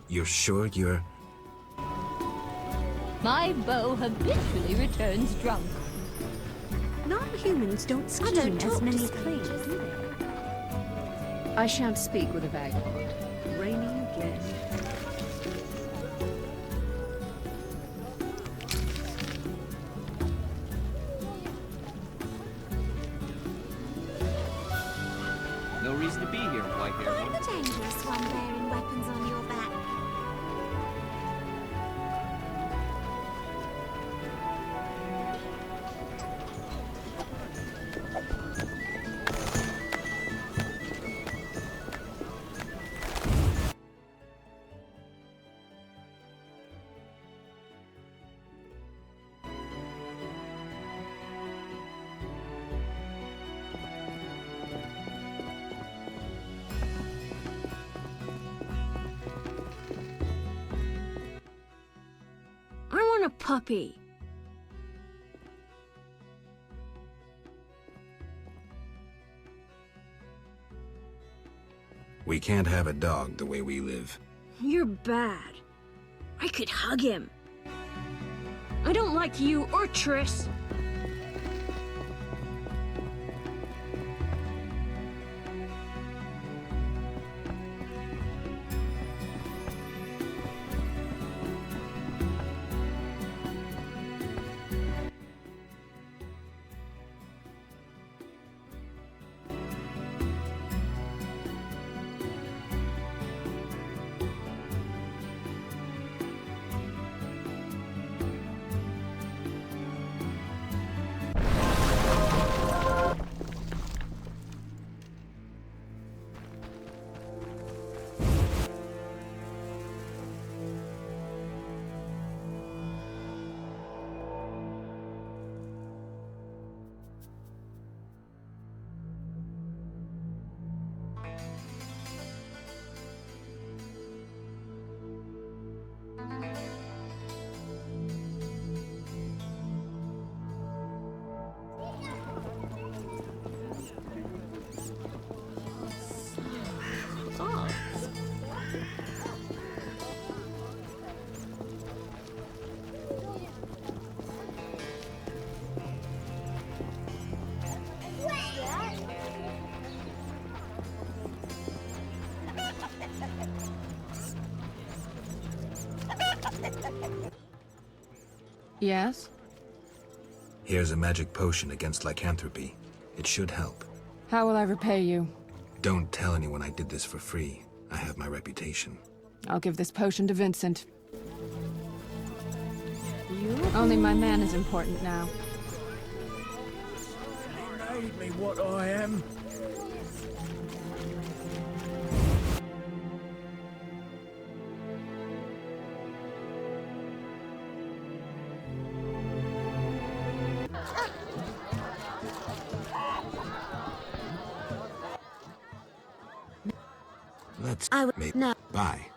You're sure you're... My bow habitually returns drunk. Non-humans don't scream as many claims, do they? I shan't speak with a vagabond. Raining again. No reason to be here, white-haired I'm one. a dangerous one bearing weapons on your back. I want a puppy. We can't have a dog the way we live. You're bad. I could hug him. I don't like you or Triss. Yes? Here's a magic potion against lycanthropy. It should help. How will I repay you? Don't tell anyone I did this for free. I have my reputation. I'll give this potion to Vincent. Only my man is important now. He made me what I am. Let's make no. Bye.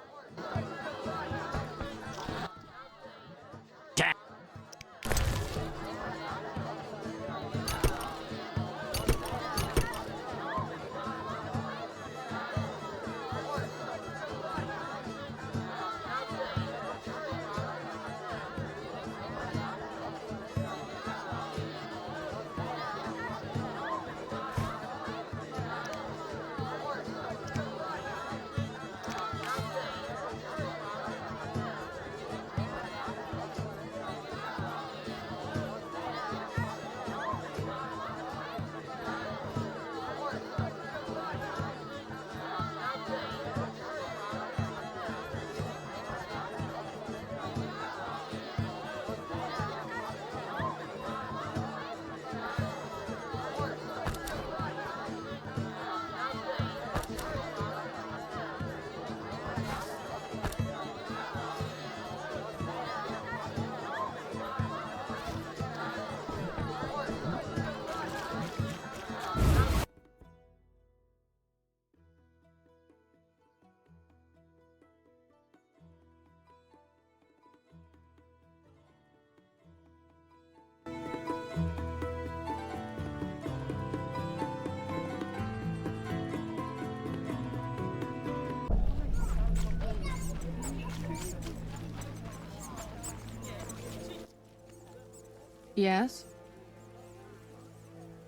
Yes?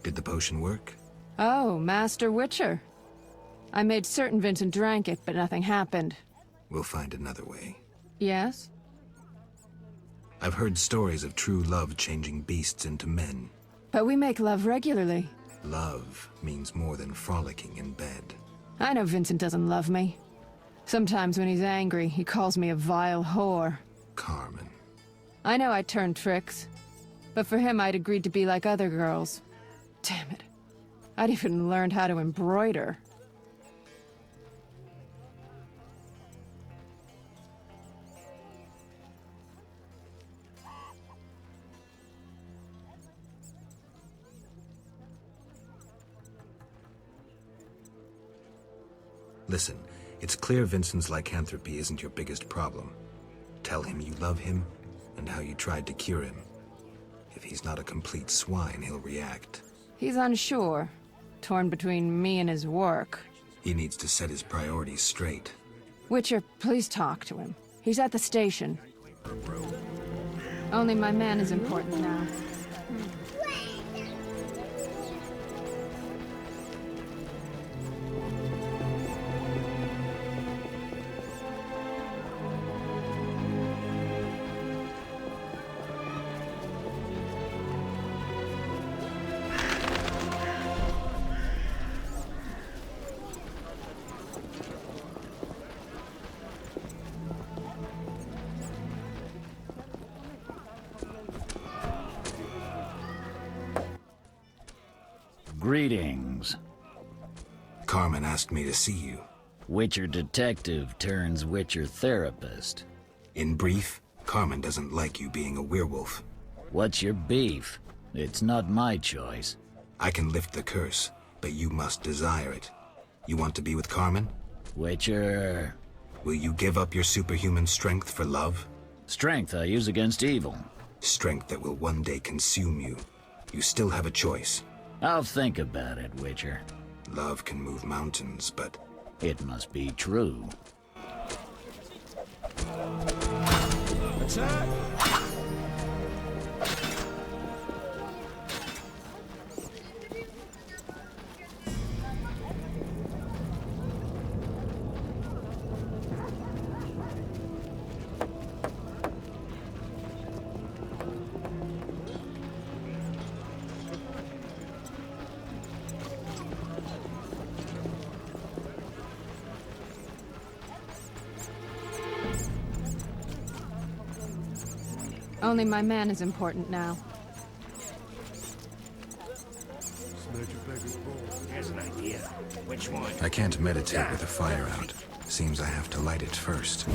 Did the potion work? Oh, Master Witcher. I made certain Vincent drank it, but nothing happened. We'll find another way. Yes? I've heard stories of true love changing beasts into men. But we make love regularly. Love means more than frolicking in bed. I know Vincent doesn't love me. Sometimes when he's angry, he calls me a vile whore. Carmen. I know I turned tricks. But for him, I'd agreed to be like other girls. Damn it. I'd even learned how to embroider. Listen, it's clear Vincent's lycanthropy isn't your biggest problem. Tell him you love him, and how you tried to cure him. If he's not a complete swine, he'll react. He's unsure, torn between me and his work. He needs to set his priorities straight. Witcher, please talk to him. He's at the station. Only my man is important now. Greetings. Carmen asked me to see you. Witcher detective turns Witcher therapist. In brief, Carmen doesn't like you being a werewolf. What's your beef? It's not my choice. I can lift the curse, but you must desire it. You want to be with Carmen? Witcher... Will you give up your superhuman strength for love? Strength I use against evil. Strength that will one day consume you. You still have a choice. I'll think about it, Witcher. Love can move mountains, but... It must be true. Attack! Only my man is important now. Here's an idea. Which one? I can't meditate with the fire out. Seems I have to light it first.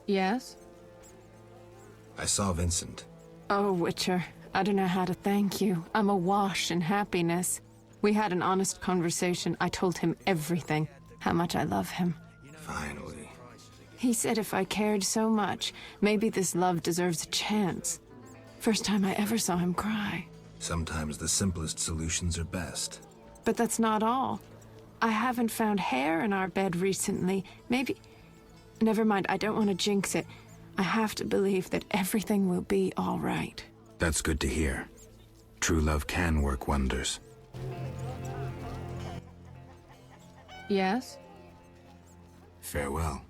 Yes? I saw Vincent. Oh, Witcher, I don't know how to thank you. I'm awash in happiness. We had an honest conversation. I told him everything, how much I love him. Finally. He said if I cared so much, maybe this love deserves a chance. First time I ever saw him cry. Sometimes the simplest solutions are best. But that's not all. I haven't found hair in our bed recently. Maybe... Never mind, I don't want to jinx it. I have to believe that everything will be all right. That's good to hear. True love can work wonders. Yes? Farewell.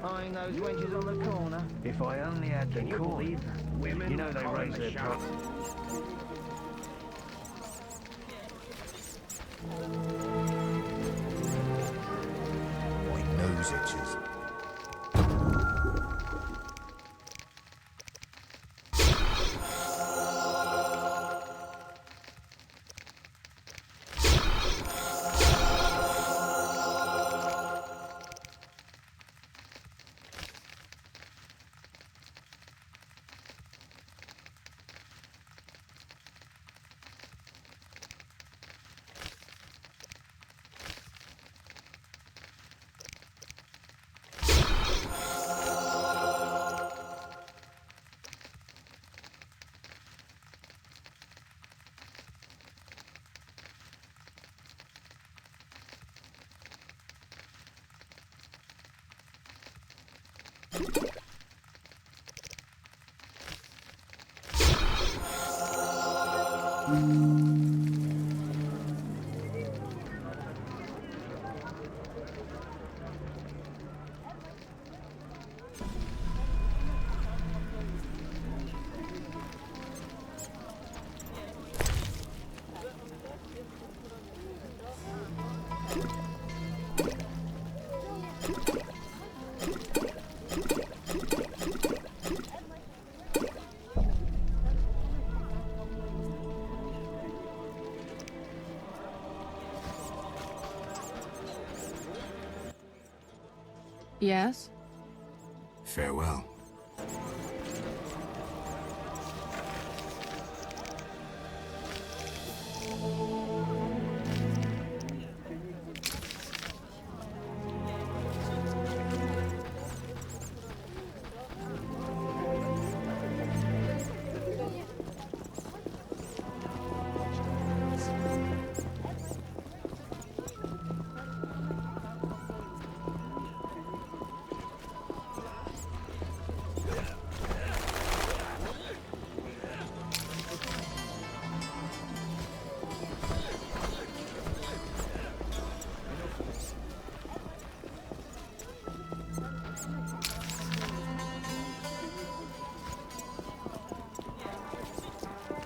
Eyeing those wenches on the corner. If I only had the coin. Women, you know they raise their price. My nose itches. Yes? Farewell.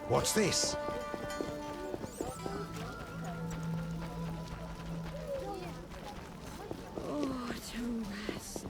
What's this? Oh, to rest.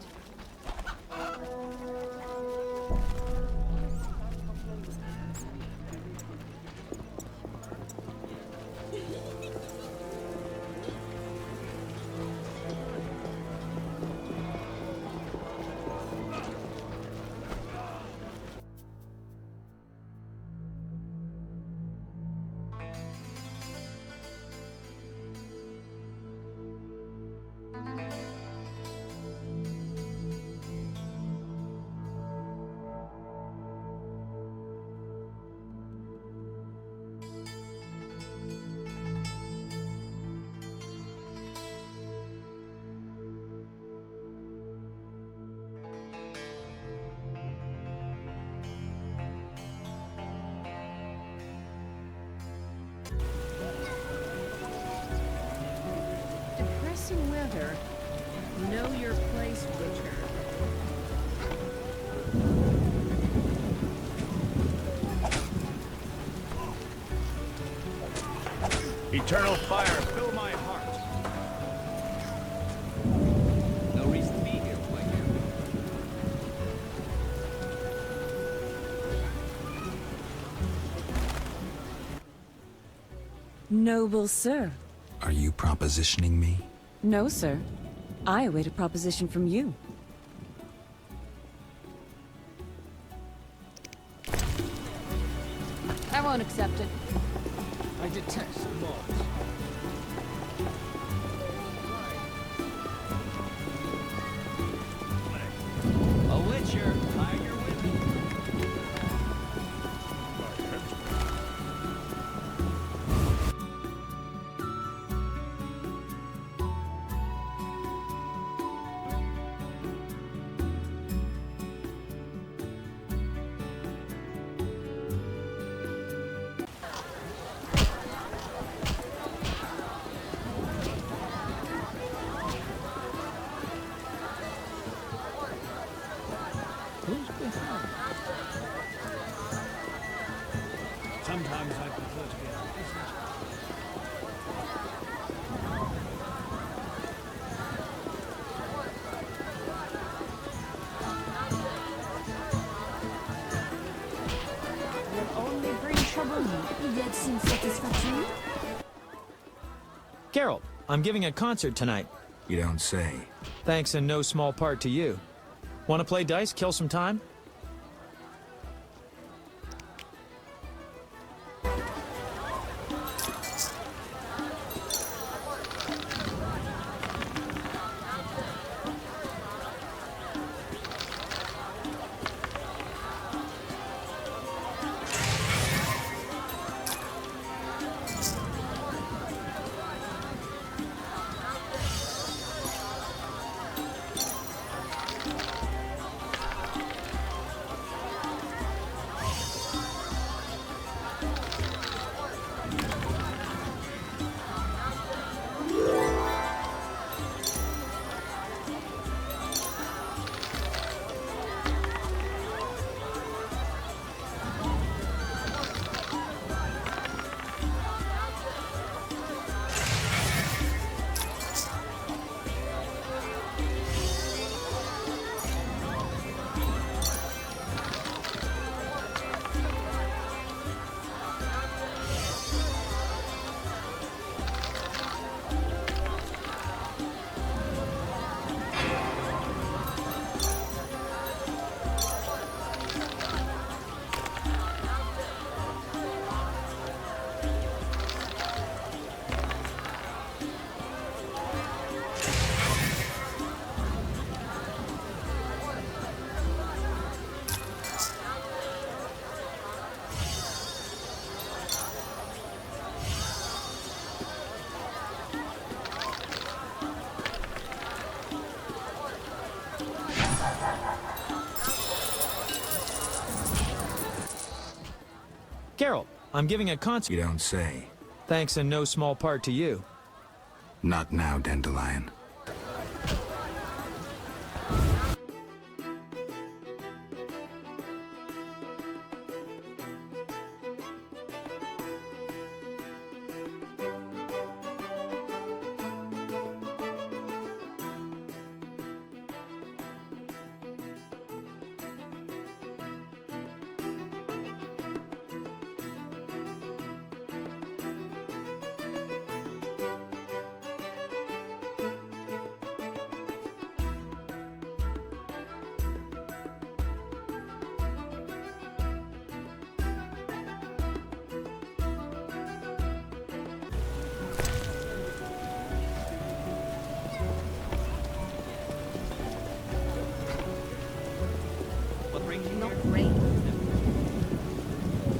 Depressing weather. Know your place, Witcher. Eternal fire, fill my heart. No reason to be here, Witcher. Noble sir. Are you propositioning me? No, sir. I await a proposition from you. I won't accept it. I detest mobs. A Witcher, tiger with me. Sometimes I prefer to be a peasant. Will only bring trouble. That seems satisfactory. Geralt, I'm giving a concert tonight. You don't say. Thanks in no small part to you. Want to play dice, kill some time? Geralt, I'm giving a concert. You don't say. Thanks in no small part to you. Not now, Dandelion.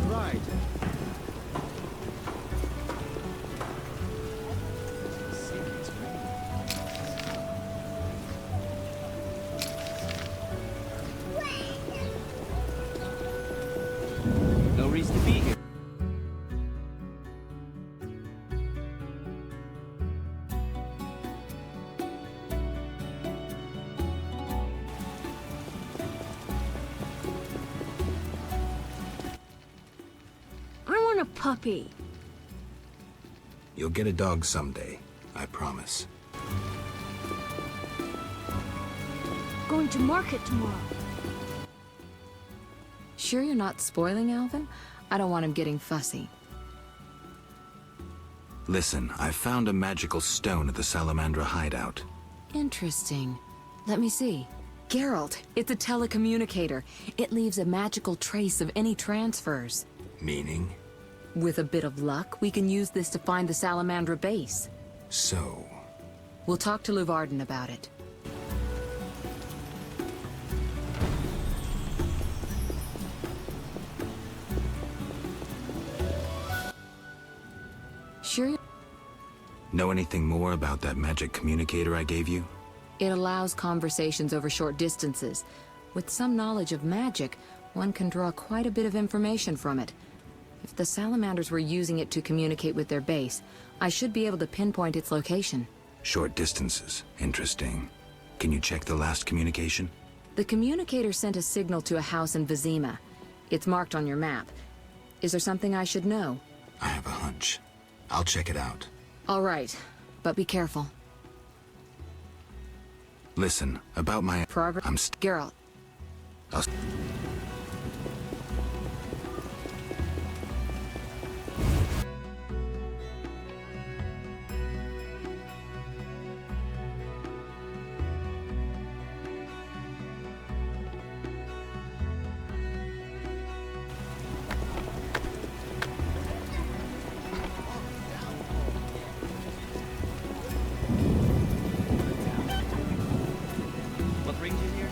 Right. No reason to be here. I want a puppy. You'll get a dog someday, I promise. Going to market tomorrow. Sure you're not spoiling Alvin? I don't want him getting fussy. Listen, I found a magical stone at the Salamandra hideout. Interesting. Let me see. Geralt, it's a telecommunicator. It leaves a magical trace of any transfers. Meaning? With a bit of luck, we can use this to find the Salamandra base. So? We'll talk to Luvarden about it. Sure. Know anything more about that magic communicator I gave you? It allows conversations over short distances. With some knowledge of magic, one can draw quite a bit of information from it. If the Salamanders were using it to communicate with their base, I should be able to pinpoint its location. Short distances. Interesting. Can you check the last communication? The communicator sent a signal to a house in Vizima. It's marked on your map. Is there something I should know? I have a hunch. I'll check it out. All right, but be careful. Listen, about my progress. Geralt. I'll... What brings you here?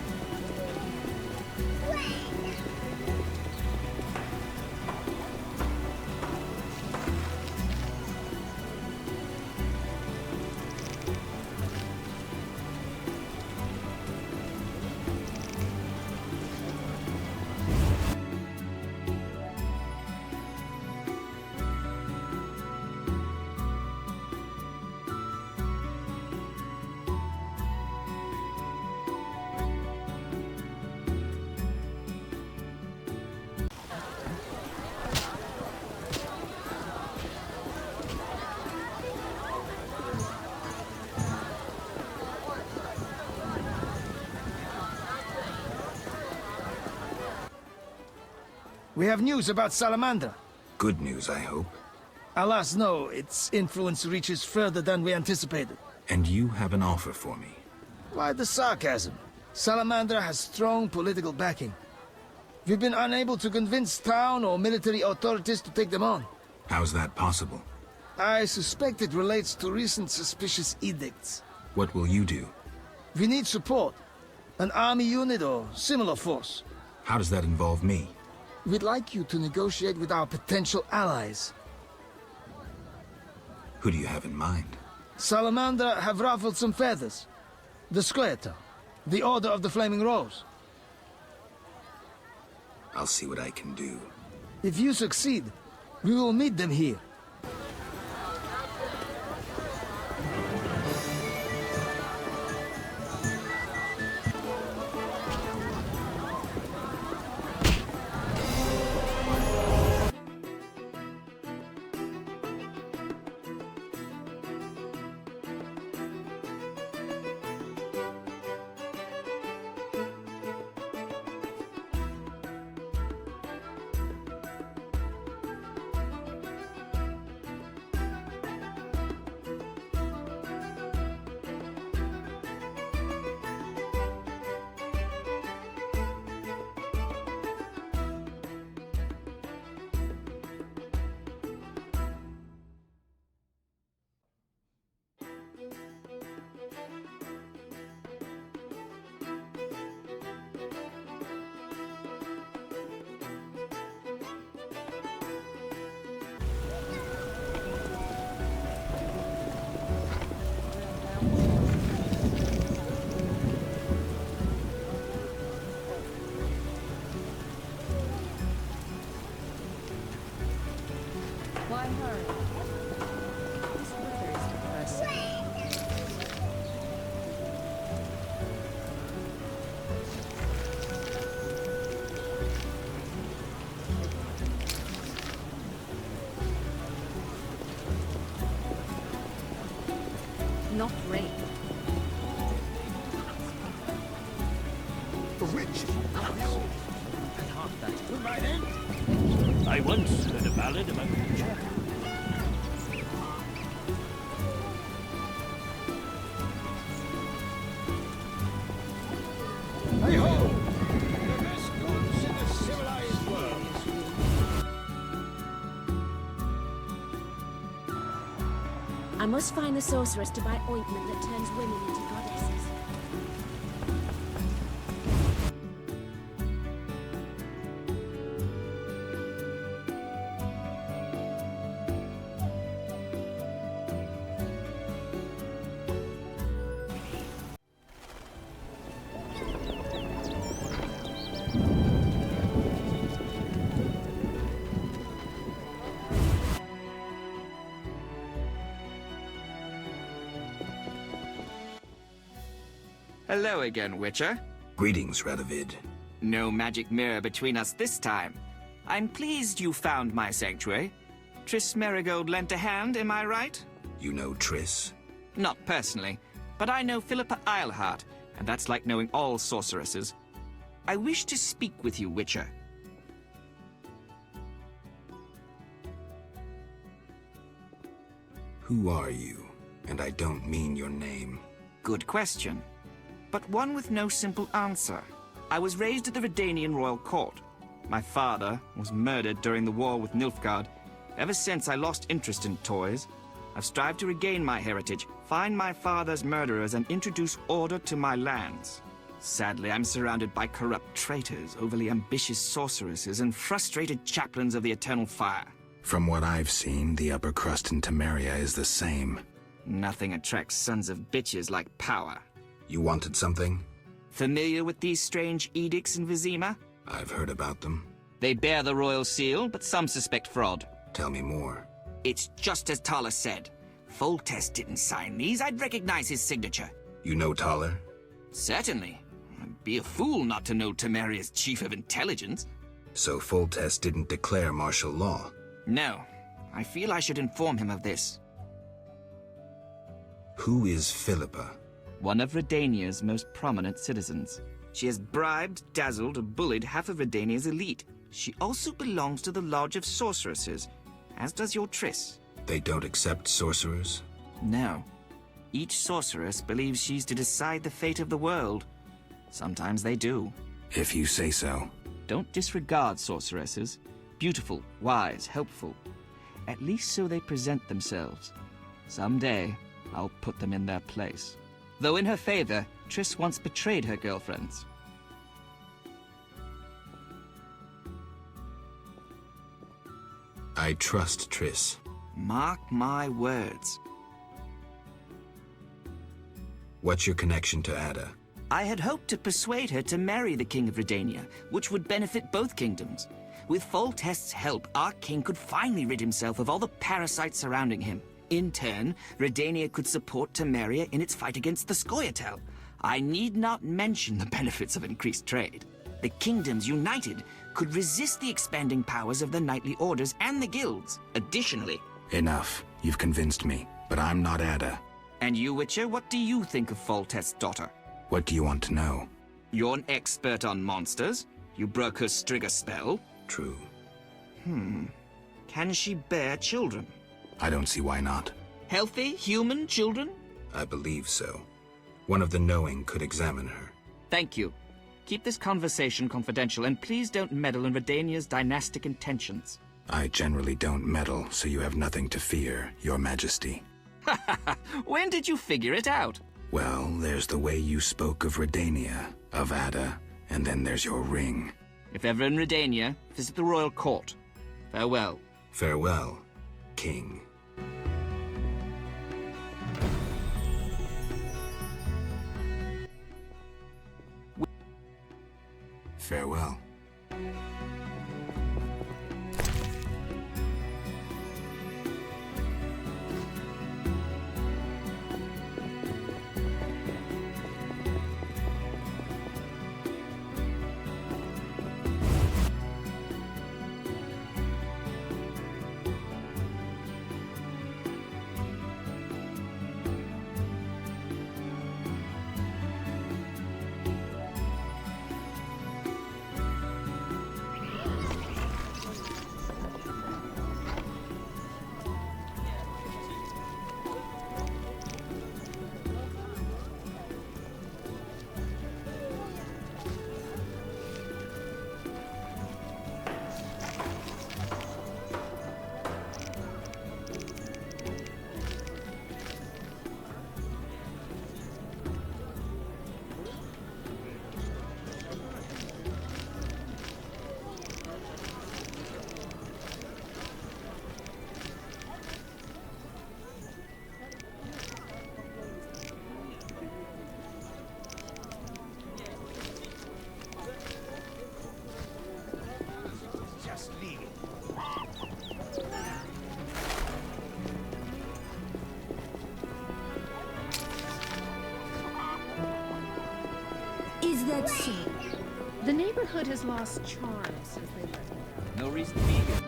We have news about Salamandra. Good news, I hope. Alas, no. Its influence reaches further than we anticipated. And you have an offer for me. Why the sarcasm? Salamandra has strong political backing. We've been unable to convince town or military authorities to take them on. How's that possible? I suspect it relates to recent suspicious edicts. What will you do? We need support. An army unit or similar force. How does that involve me? We'd like you to negotiate with our potential allies. Who do you have in mind? Salamandra have ruffled some feathers. The Scoia'tael, the Order of the Flaming Rose. I'll see what I can do. If you succeed, We will meet them here. Why hurry? This weather is depressing. Not rain. The rich and half that. Right then. I once heard a ballad about Jack. Hey-ho! The best goods in the civilized world. I must find the sorceress to buy ointment that turns women into goddesses. Hello again, Witcher. Greetings, Radovid. No magic mirror between us this time. I'm pleased you found my sanctuary. Triss Merigold lent a hand, am I right? You know Triss? Not personally, but I know Philippa Eilhart, and that's like knowing all sorceresses. I wish to speak with you, Witcher. Who are you? And I don't mean your name. Good question, but one with no simple answer. I was raised at the Redanian royal court. My father was murdered during the war with Nilfgaard. Ever since I lost interest in toys, I've strived to regain my heritage, find my father's murderers, and introduce order to my lands. Sadly, I'm surrounded by corrupt traitors, overly ambitious sorceresses, and frustrated chaplains of the Eternal Fire. From what I've seen, the upper crust in Temeria is the same. Nothing attracts sons of bitches like power. You wanted something? Familiar with these strange edicts in Vizima? I've heard about them. They bear the royal seal, but some suspect fraud. Tell me more. It's just as Tala said. Foltest didn't sign these. I'd recognize his signature. You know Taller? Certainly. I'd be a fool not to know Temeria's chief of intelligence. So Foltest didn't declare martial law? No. I feel I should inform him of this. Who is Philippa? One of Redania's most prominent citizens. She has bribed, dazzled, or bullied half of Redania's elite. She also belongs to the Lodge of Sorceresses, as does your Triss. They don't accept sorcerers? No. Each sorceress believes she's to decide the fate of the world. Sometimes they do. If you say so. Don't disregard sorceresses. Beautiful, wise, helpful. At least so they present themselves. Someday, I'll put them in their place. Though in her favor, Triss once betrayed her girlfriends. I trust Triss. Mark my words. What's your connection to Ada? I had hoped to persuade her to marry the King of Redania, which would benefit both kingdoms. With Foltest's help, our king could finally rid himself of all the parasites surrounding him. In turn, Redania could support Temeria in its fight against the Scoia'tael. I need not mention the benefits of increased trade. The kingdoms united could resist the expanding powers of the knightly orders and the guilds. Additionally... Enough. You've convinced me, but I'm not Ada. And you, Witcher, what do you think of Foltest's daughter? What do you want to know? You're an expert on monsters. You broke her Strigger spell. True. Can she bear children? I don't see why not. Healthy, human children? I believe so. One of the knowing could examine her. Thank you. Keep this conversation confidential, and please don't meddle in Redania's dynastic intentions. I generally don't meddle, so you have nothing to fear, Your Majesty. When did you figure it out? Well, there's the way you spoke of Redania, of Ada, and then there's your ring. If ever in Redania, visit the royal court. Farewell. Farewell, King. Farewell. Is that so? The neighborhood has lost charm since they left. No reason to be here.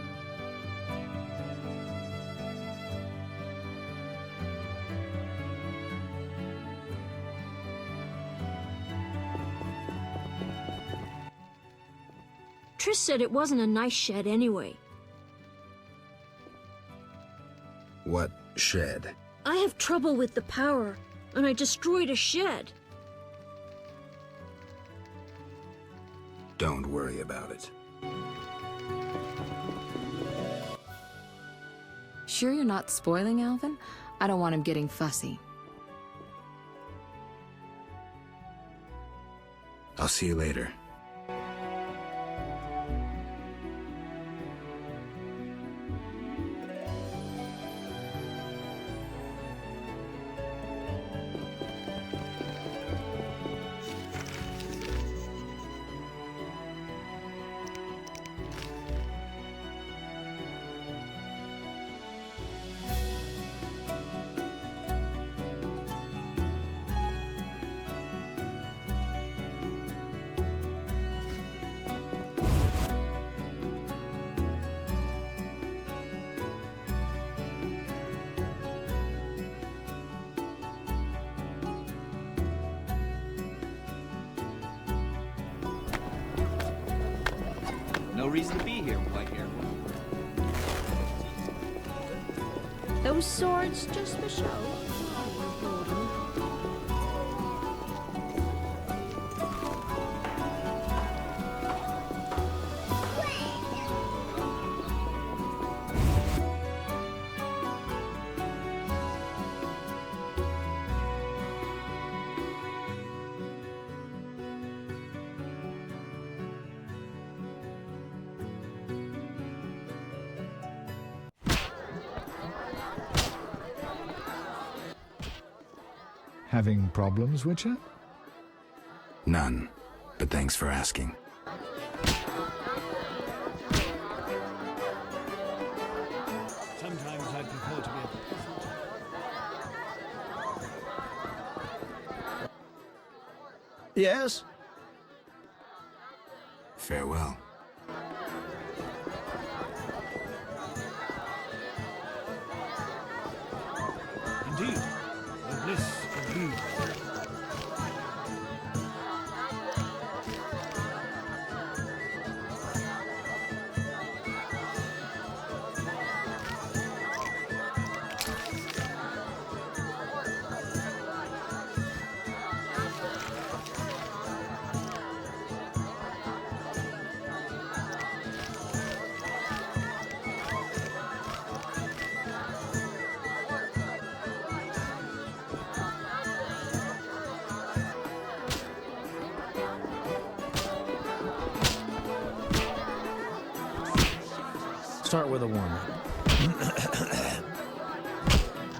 Trish said it wasn't a nice shed anyway. What shed? I have trouble with the power, and I destroyed a shed. Don't worry about it. Sure you're not spoiling Alvin? I don't want him getting fussy. I'll see you later. No reason to be here, Whitehair. Those swords just for show. Having problems, Witcher? None, but thanks for asking. Yes? Farewell. Indeed, the bliss of you. Start with a warm-up.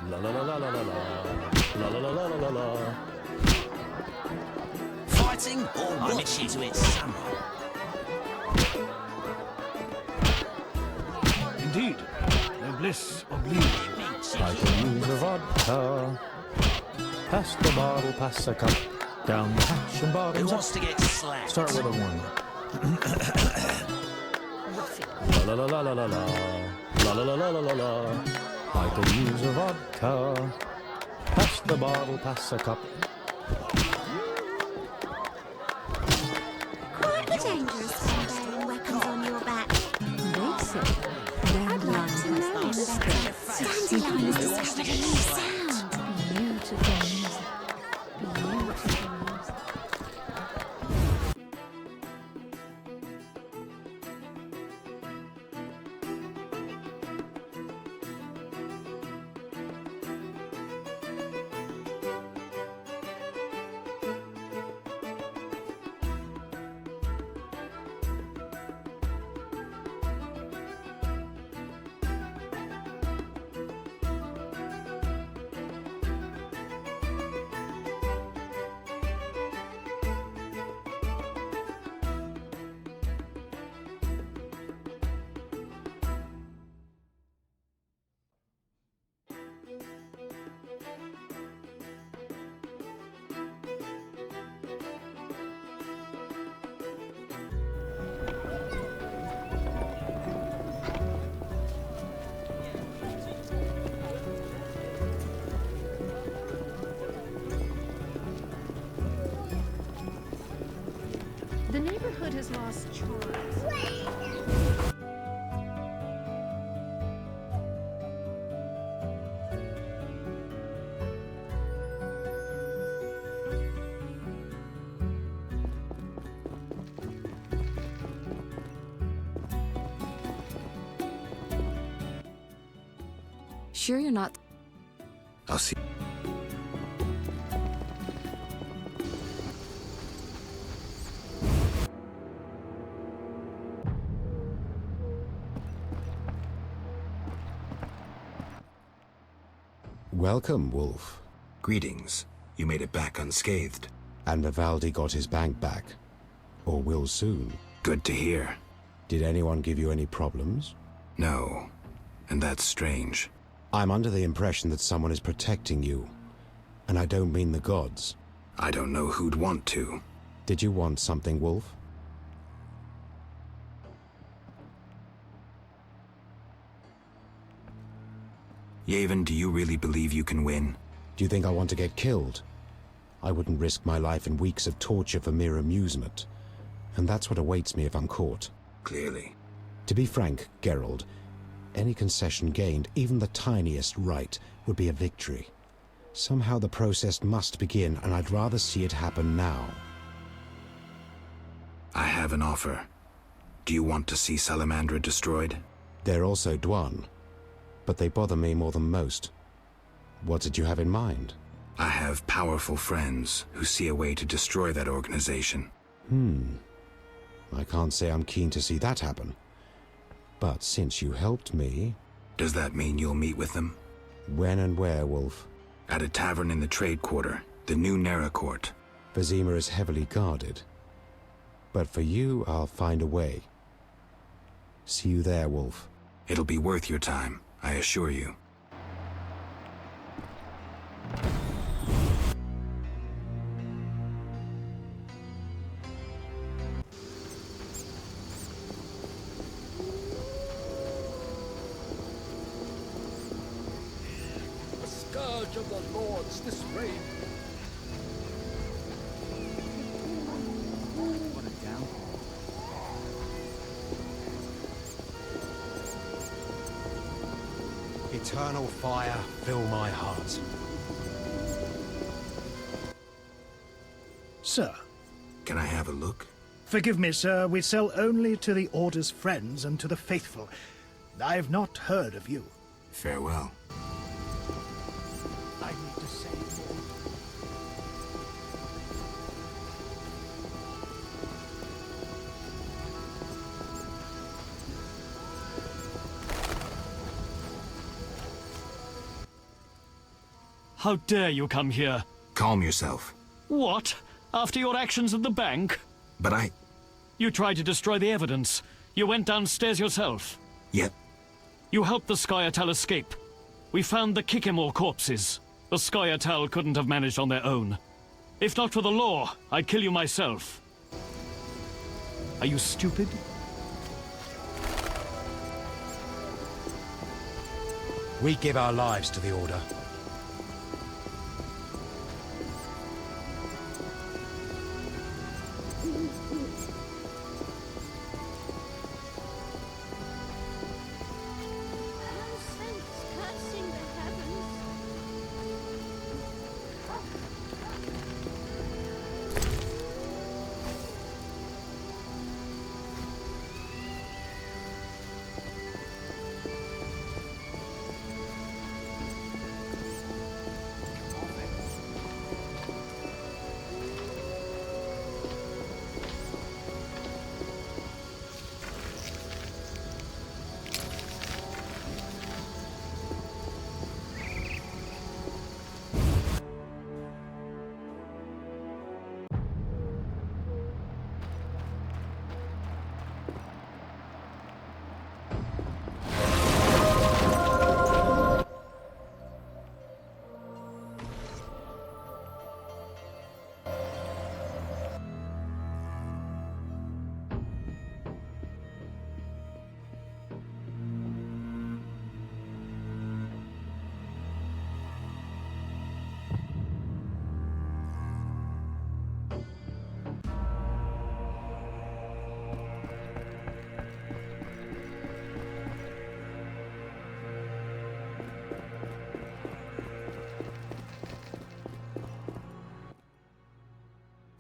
La la la la la la la la la la la la. Fighting or watching to its samurai? Indeed, the bliss of you. I can use a vodka. Pass the bottle, pass a cup. Down the hatch and bottoms Who up. wants to get slapped? Start with a warm-up. La la la la la la la la la la la la la. I could use a vodka. Pass the bottle, pass a cup. Quite dangerous bearing weapons on your back. They say dandelion has the Dandelion is discovered a new sound. beautiful music. Beautiful music. The neighborhood has lost charms. Sure you're not... I'll see. Welcome, Wolf. Greetings. You made it back unscathed. And Vivaldi got his bank back. Or will soon. Good to hear. Did anyone give you any problems? No. And that's strange. I'm under the impression that someone is protecting you. And I don't mean the gods. I don't know who'd want to. Did you want something, Wolf? Yavin, do you really believe you can win? Do you think I want to get killed? I wouldn't risk my life in weeks of torture for mere amusement. And that's what awaits me if I'm caught. Clearly. To be frank, Geralt, any concession gained, even the tiniest right, would be a victory. Somehow the process must begin, and I'd rather see it happen now. I have an offer. Do you want to see Salamandra destroyed? They're also Dwan, but they bother me more than most. What did you have in mind? I have powerful friends who see a way to destroy that organization. I can't say I'm keen to see that happen. But since you helped me... Does that mean you'll meet with them? When and where, Wolf? At a tavern in the trade quarter, the new Nera Court. Vizima is heavily guarded. But for you, I'll find a way. See you there, Wolf. It'll be worth your time, I assure you. scourge of the Lords this reign. What a downfall. Eternal fire, fill my heart. Sir. Can I have a look? Forgive me, sir. We sell only to the Order's friends and to the faithful. I've not heard of you. Farewell. I need to say more. How dare you come here? Calm yourself. What? After your actions at the bank? But I... You tried to destroy the evidence. You went downstairs yourself. Yep. You helped the Scoia'tael escape. We found the Kaer corpses. The Scoia'tael couldn't have managed on their own. If not for the law, I'd kill you myself. Are you stupid? We give our lives to the Order.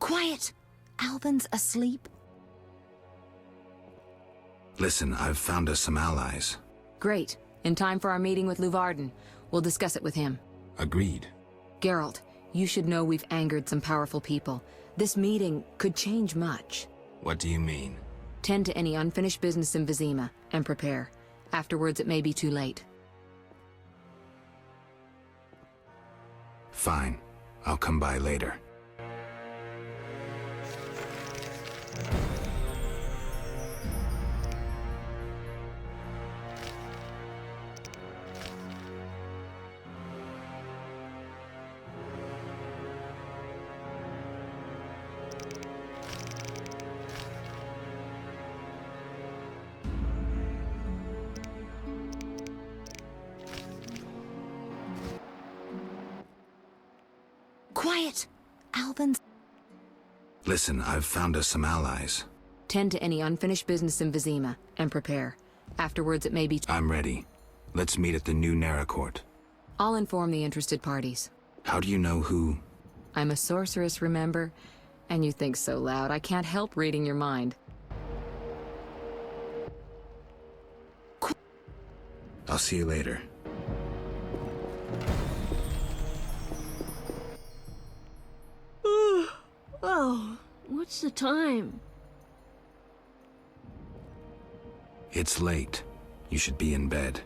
Quiet! Alvin's asleep? Listen, I've found us some allies. Great. In time for our meeting with Luvarden. We'll discuss it with him. Agreed. Geralt, you should know we've angered some powerful people. This meeting could change much. What do you mean? Tend to any unfinished business in Vizima, and prepare. Afterwards, it may be too late. Fine. I'll come by later. Quiet! Alvin's... Listen, I've found us some allies. Tend to any unfinished business in Vizima, and prepare. Afterwards, it may be... I'm ready. Let's meet at the new Court. I'll inform the interested parties. How do you know who? I'm a sorceress, remember? And you think so loud, I can't help reading your mind. I'll see you later. Oh, what's the time? It's late. You should be in bed.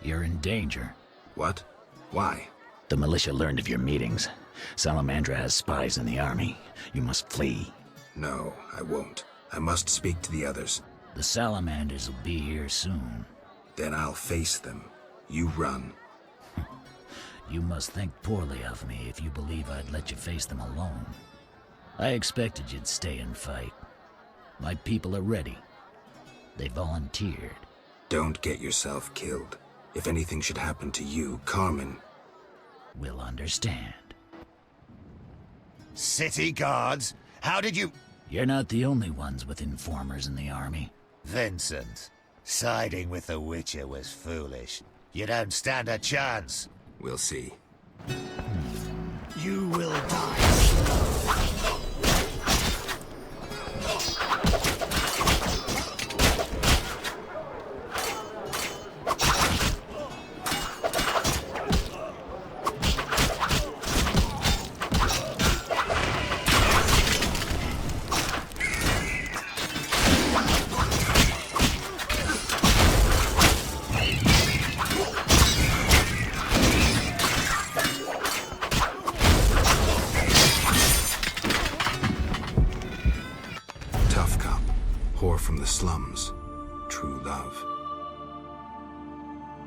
You're in danger. What? Why? The militia learned of your meetings. Salamandra has spies in the army. You must flee. No, I won't. I must speak to the others. The Salamanders will be here soon. Then I'll face them. You run. You must think poorly of me if you believe I'd let you face them alone. I expected you'd stay and fight. My people are ready. They volunteered. Don't get yourself killed. If anything should happen to you, Carmen will understand. City guards? How did you... You're not the only ones with informers in the army. Vincent, siding with the Witcher was foolish. You don't stand a chance. We'll see. You will die. From the slums. True love.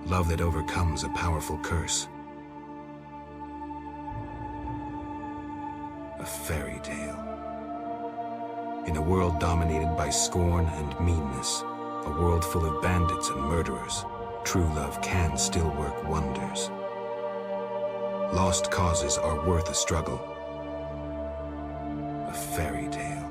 Love that overcomes a powerful curse. A fairy tale. In a world dominated by scorn and meanness, a world full of bandits and murderers, true love can still work wonders. Lost causes are worth a struggle. A fairy tale.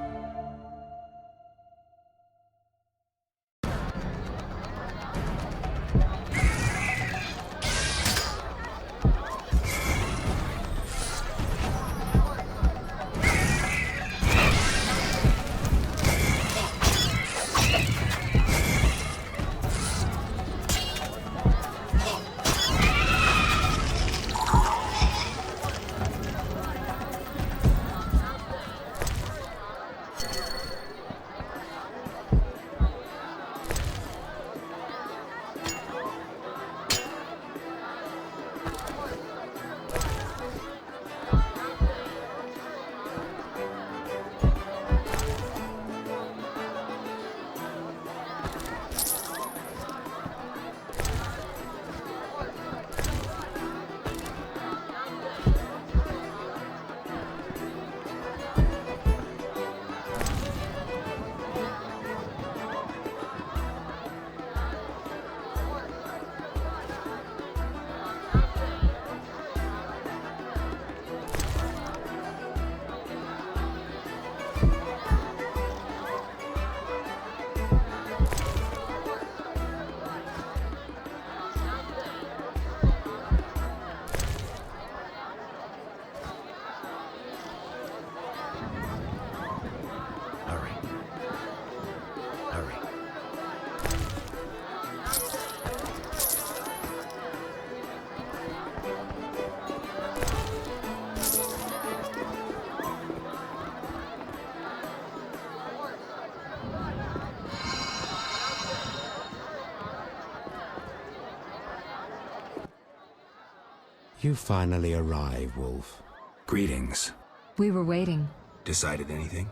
You finally arrive, Wolf. Greetings. We were waiting. Decided anything?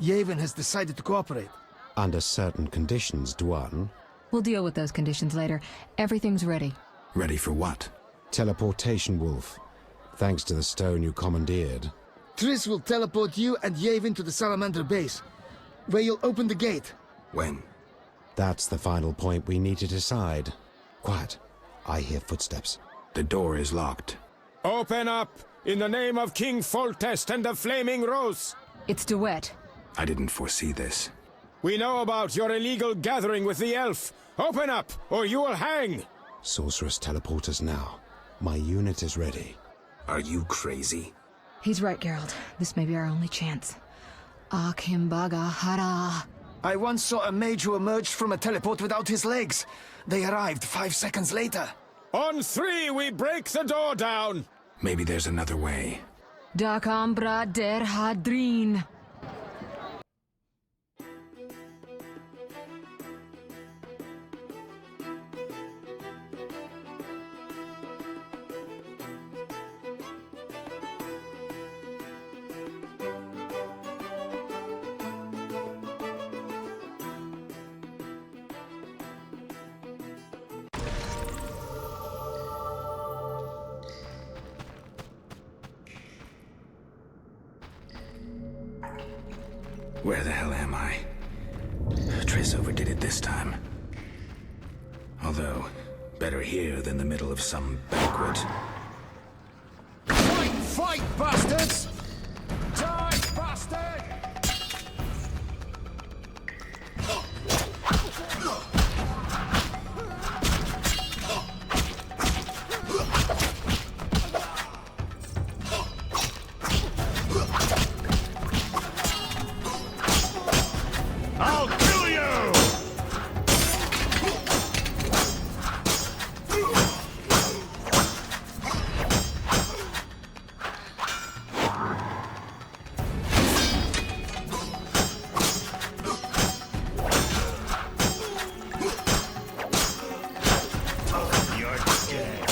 Yavin has decided to cooperate. Under certain conditions, Dwan. We'll deal with those conditions later. Everything's ready. Ready for what? Teleportation, Wolf. Thanks to the stone you commandeered. Triss will teleport you and Yavin to the Salamandra base, where you'll open the gate. When? That's the final point we need to decide. Quiet. I hear footsteps. The door is locked. Open up! In the name of King Foltest and the Flaming Rose! It's DeWitt. I didn't foresee this. We know about your illegal gathering with the elf. Open up, or you will hang! Sorceress, teleport us now. My unit is ready. Are you crazy? He's right, Geralt. This may be our only chance. Akimbaga Hara. I once saw a mage who emerged from a teleport without his legs. They arrived 5 seconds later. On 3, we break the door down! Maybe there's another way. Dakambra der Hadrin. Where the hell am I? Triss overdid it this time. Although, better here than the middle of some banquet. Fight, fight, bastards! Die, bastard! I'll kill you! You're dead.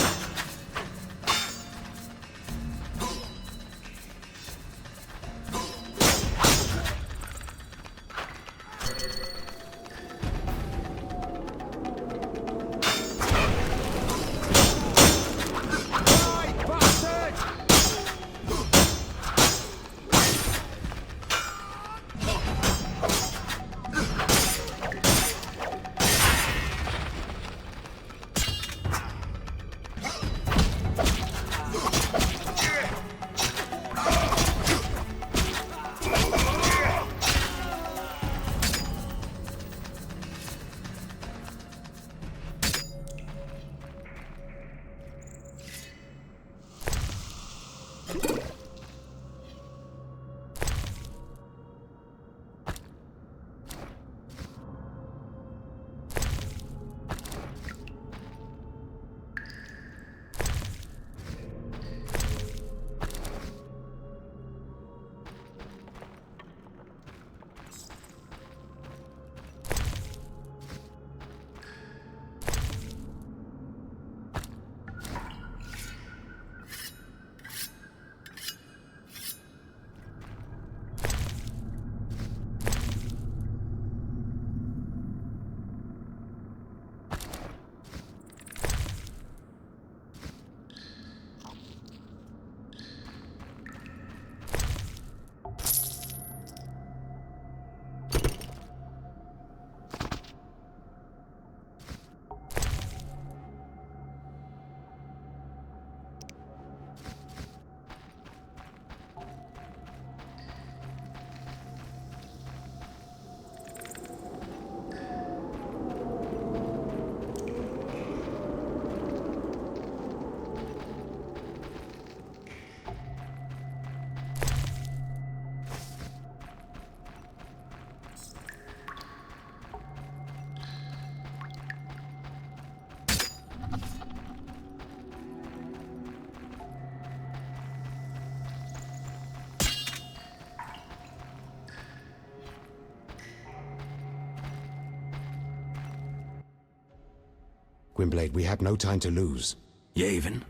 Gwynblade, we have no time to lose. Yavin,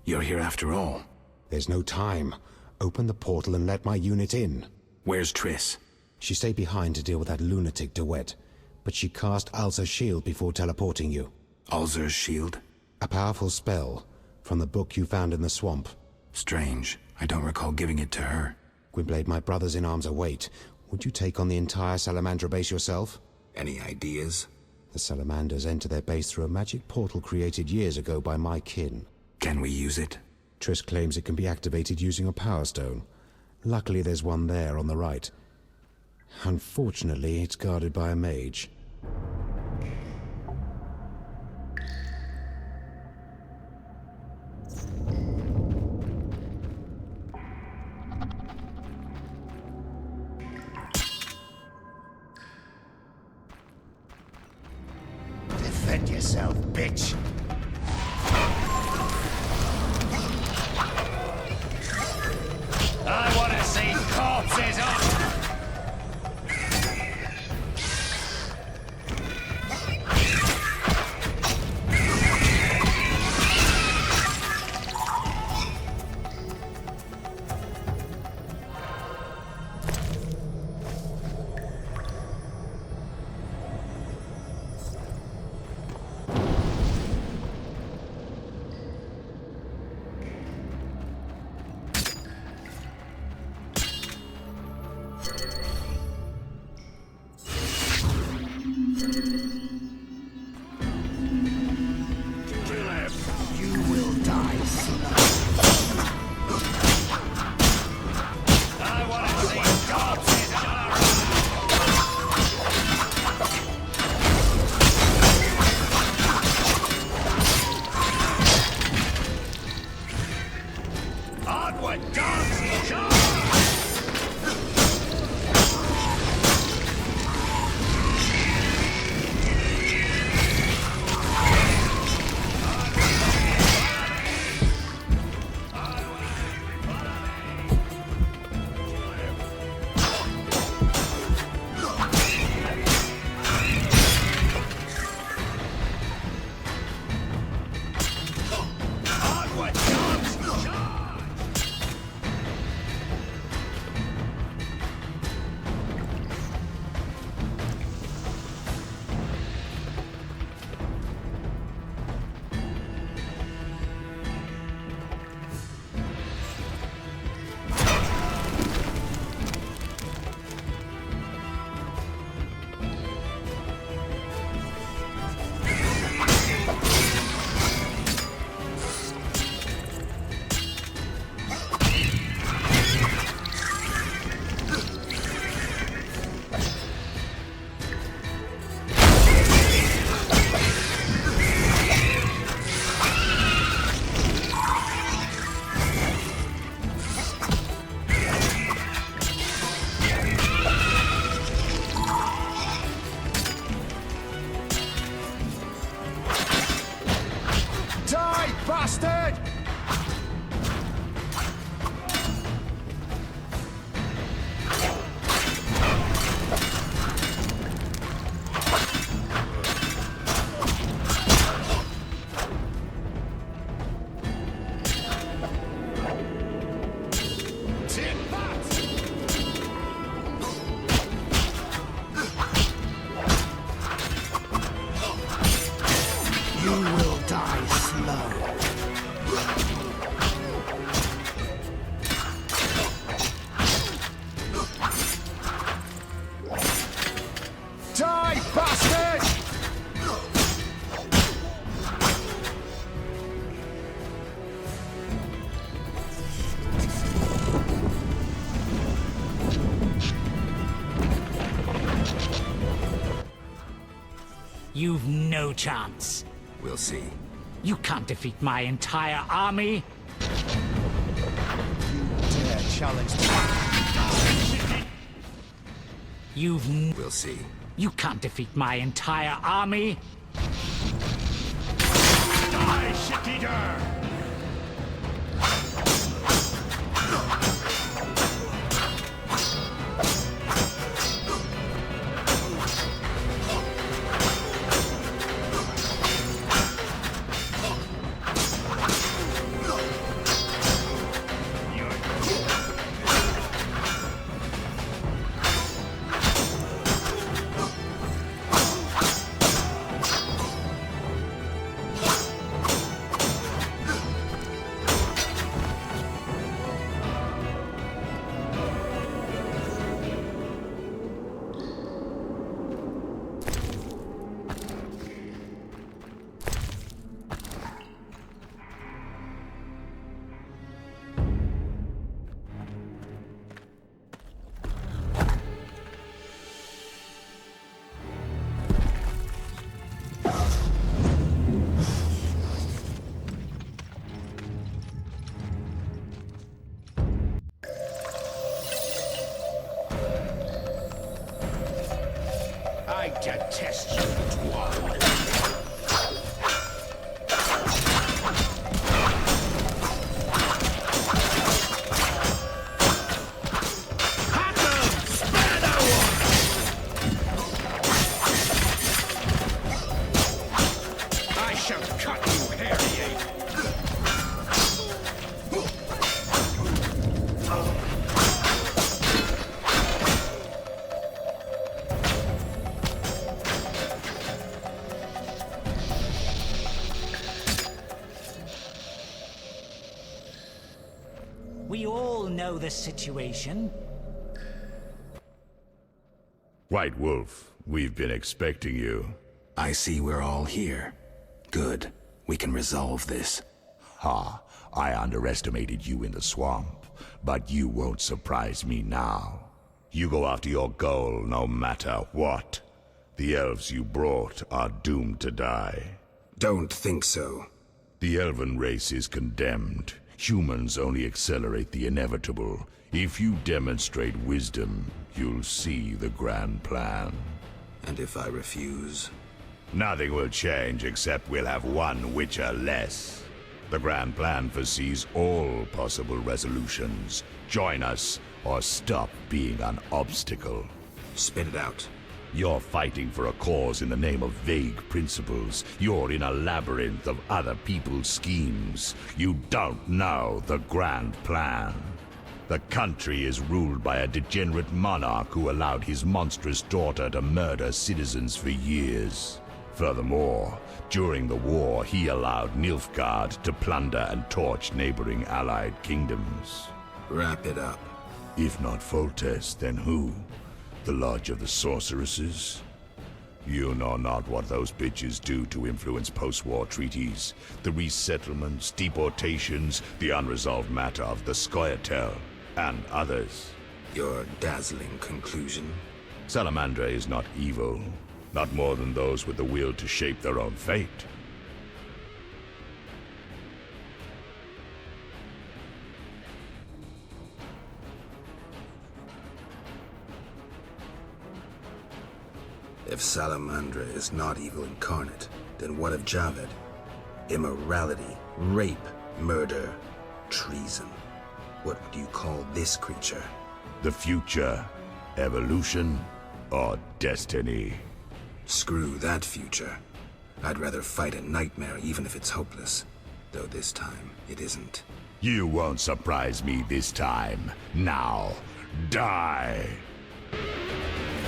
you're here after all. There's no time. Open the portal and let my unit in. Where's Triss? She stayed behind to deal with that lunatic DeWitt, but she cast Alzur's shield before teleporting you. Alzur's shield? A powerful spell from the book you found in the swamp. Strange. I don't recall giving it to her. Gwynblade, my brothers in arms await. Would you take on the entire Salamandra base yourself? Any ideas? The Salamanders enter their base through a magic portal created years ago by my kin. Can we use it? Triss claims it can be activated using a power stone. Luckily there's one there on the right. Unfortunately, it's guarded by a mage. Defend yourself, bitch! I want to see corpses up! bastard! You've no chance. We'll see. You can't defeat my entire army. You dare challenge me? We'll see. You can't defeat my entire army. Die, shit-eater! I detest you, Dwarf. I shall cut you, hairy ape. We all know the situation. White Wolf, we've been expecting you. I see we're all here. Good. We can resolve this. Ha! I underestimated you in the swamp, but you won't surprise me now. You go after your goal no matter what. The elves you brought are doomed to die. Don't think so. The elven race is condemned. Humans only accelerate the inevitable. If you demonstrate wisdom, you'll see the grand plan. And if I refuse? Nothing will change except we'll have one Witcher less. The grand plan foresees all possible resolutions. Join us, or stop being an obstacle. Spit it out. You're fighting for a cause in the name of vague principles. You're in a labyrinth of other people's schemes. You don't know the grand plan. The country is ruled by a degenerate monarch who allowed his monstrous daughter to murder citizens for years. Furthermore, during the war, he allowed Nilfgaard to plunder and torch neighboring allied kingdoms. Wrap it up. If not Foltest, then who? The Lodge of the Sorceresses? You know not what those bitches do to influence post-war treaties. The resettlements, deportations, the unresolved matter of the Scoia'tael, and others. Your dazzling conclusion? Salamandra is not evil. Not more than those with the will to shape their own fate. If Salamandra is not evil incarnate, then what of Javed? Immorality, rape, murder, treason. What would you call this creature? The future, evolution, or destiny? Screw that future. I'd rather fight a nightmare even if it's hopeless. Though this time, it isn't. You won't surprise me this time. Now, die!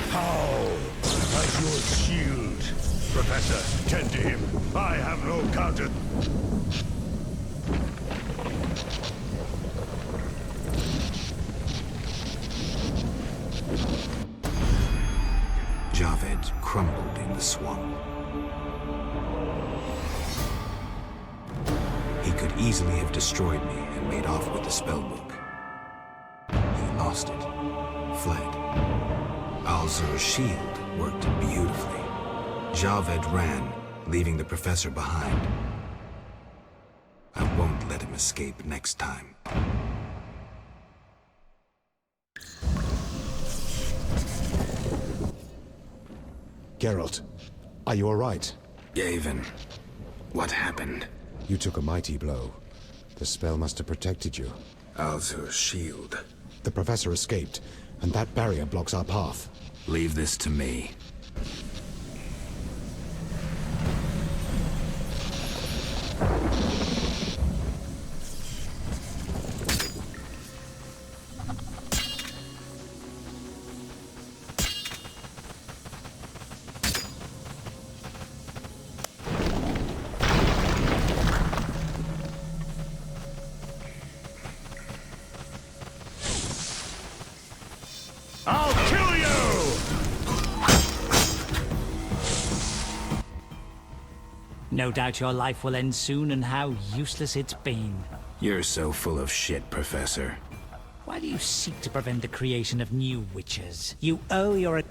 How? At your shield. Professor, tend to him. I have no counter. Javed crumbled in the swamp. He could easily have destroyed me and made off with the spellbook. He lost it, fled. Alzur's shield worked beautifully. Javed ran, leaving the professor behind. I won't let him escape next time. Geralt, are you all right? Yavin, what happened? You took a mighty blow. The spell must have protected you. Alzur's shield. The professor escaped, and that barrier blocks our path. Leave this to me. I'll kill you! No doubt your life will end soon, and how useless it's been. You're so full of shit, Professor. Why do you seek to prevent the creation of new witches? You owe your...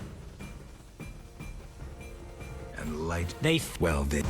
And light... Well, they...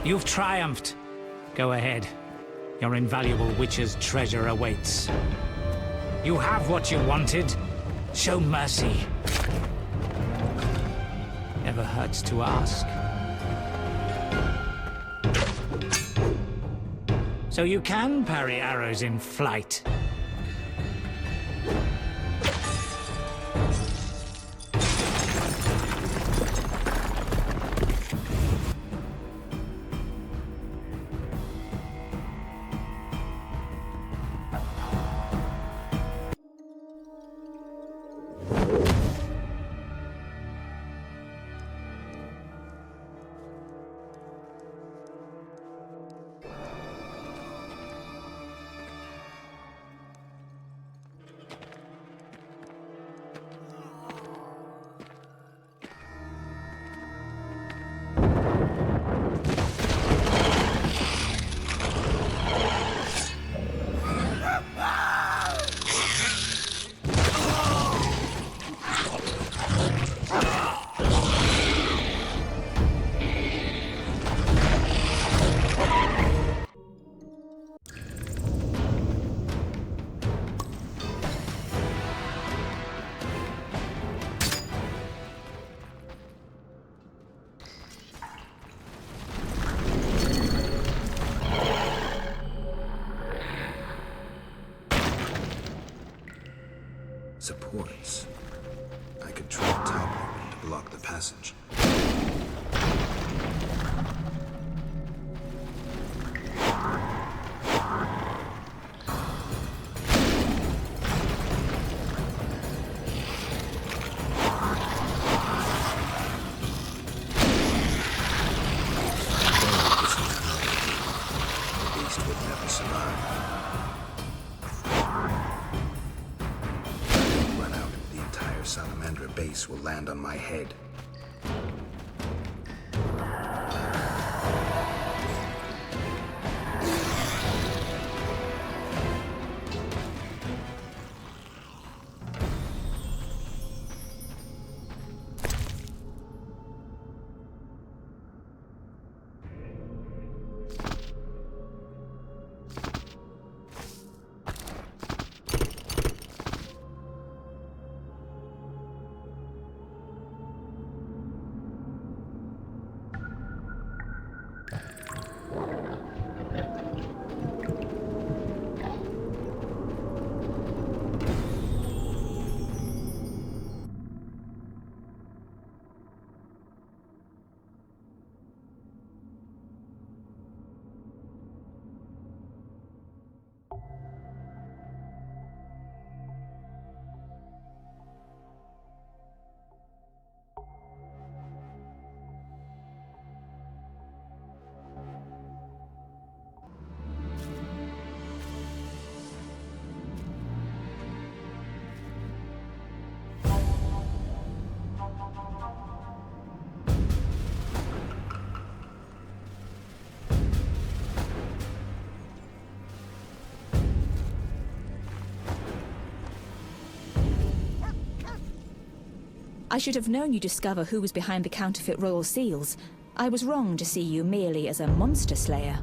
You've triumphed. Go ahead. Your invaluable witch's treasure awaits. You have what you wanted. Show mercy. Never hurts to ask. So you can parry arrows in flight. Supports. I could try toppling to block the passage. The beast would never survive. Salamandra base will land on my head. I should have known you'd discover who was behind the counterfeit royal seals. I was wrong to see you merely as a monster slayer.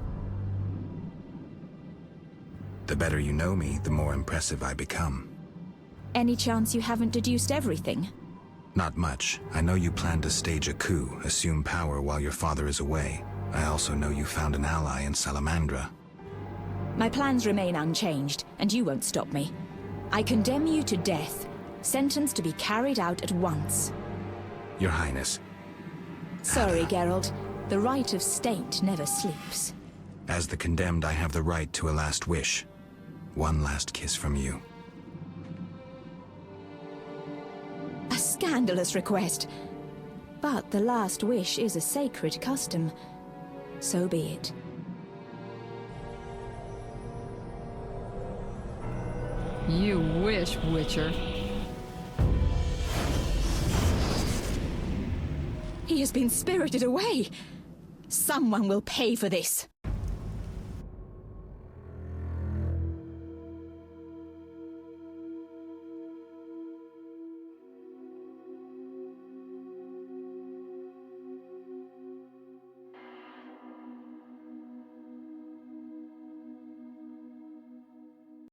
The better you know me, the more impressive I become. Any chance you haven't deduced everything? Not much. I know you plan to stage a coup, assume power while your father is away. I also know you found an ally in Salamandra. My plans remain unchanged, and you won't stop me. I condemn you to death, sentenced to be carried out at once. Your Highness. Sorry, Geralt. The right of state never sleeps. As the condemned, I have the right to a last wish. One last kiss from you. A scandalous request. But the last wish is a sacred custom. So be it. You wish, Witcher. He has been spirited away. Someone will pay for this.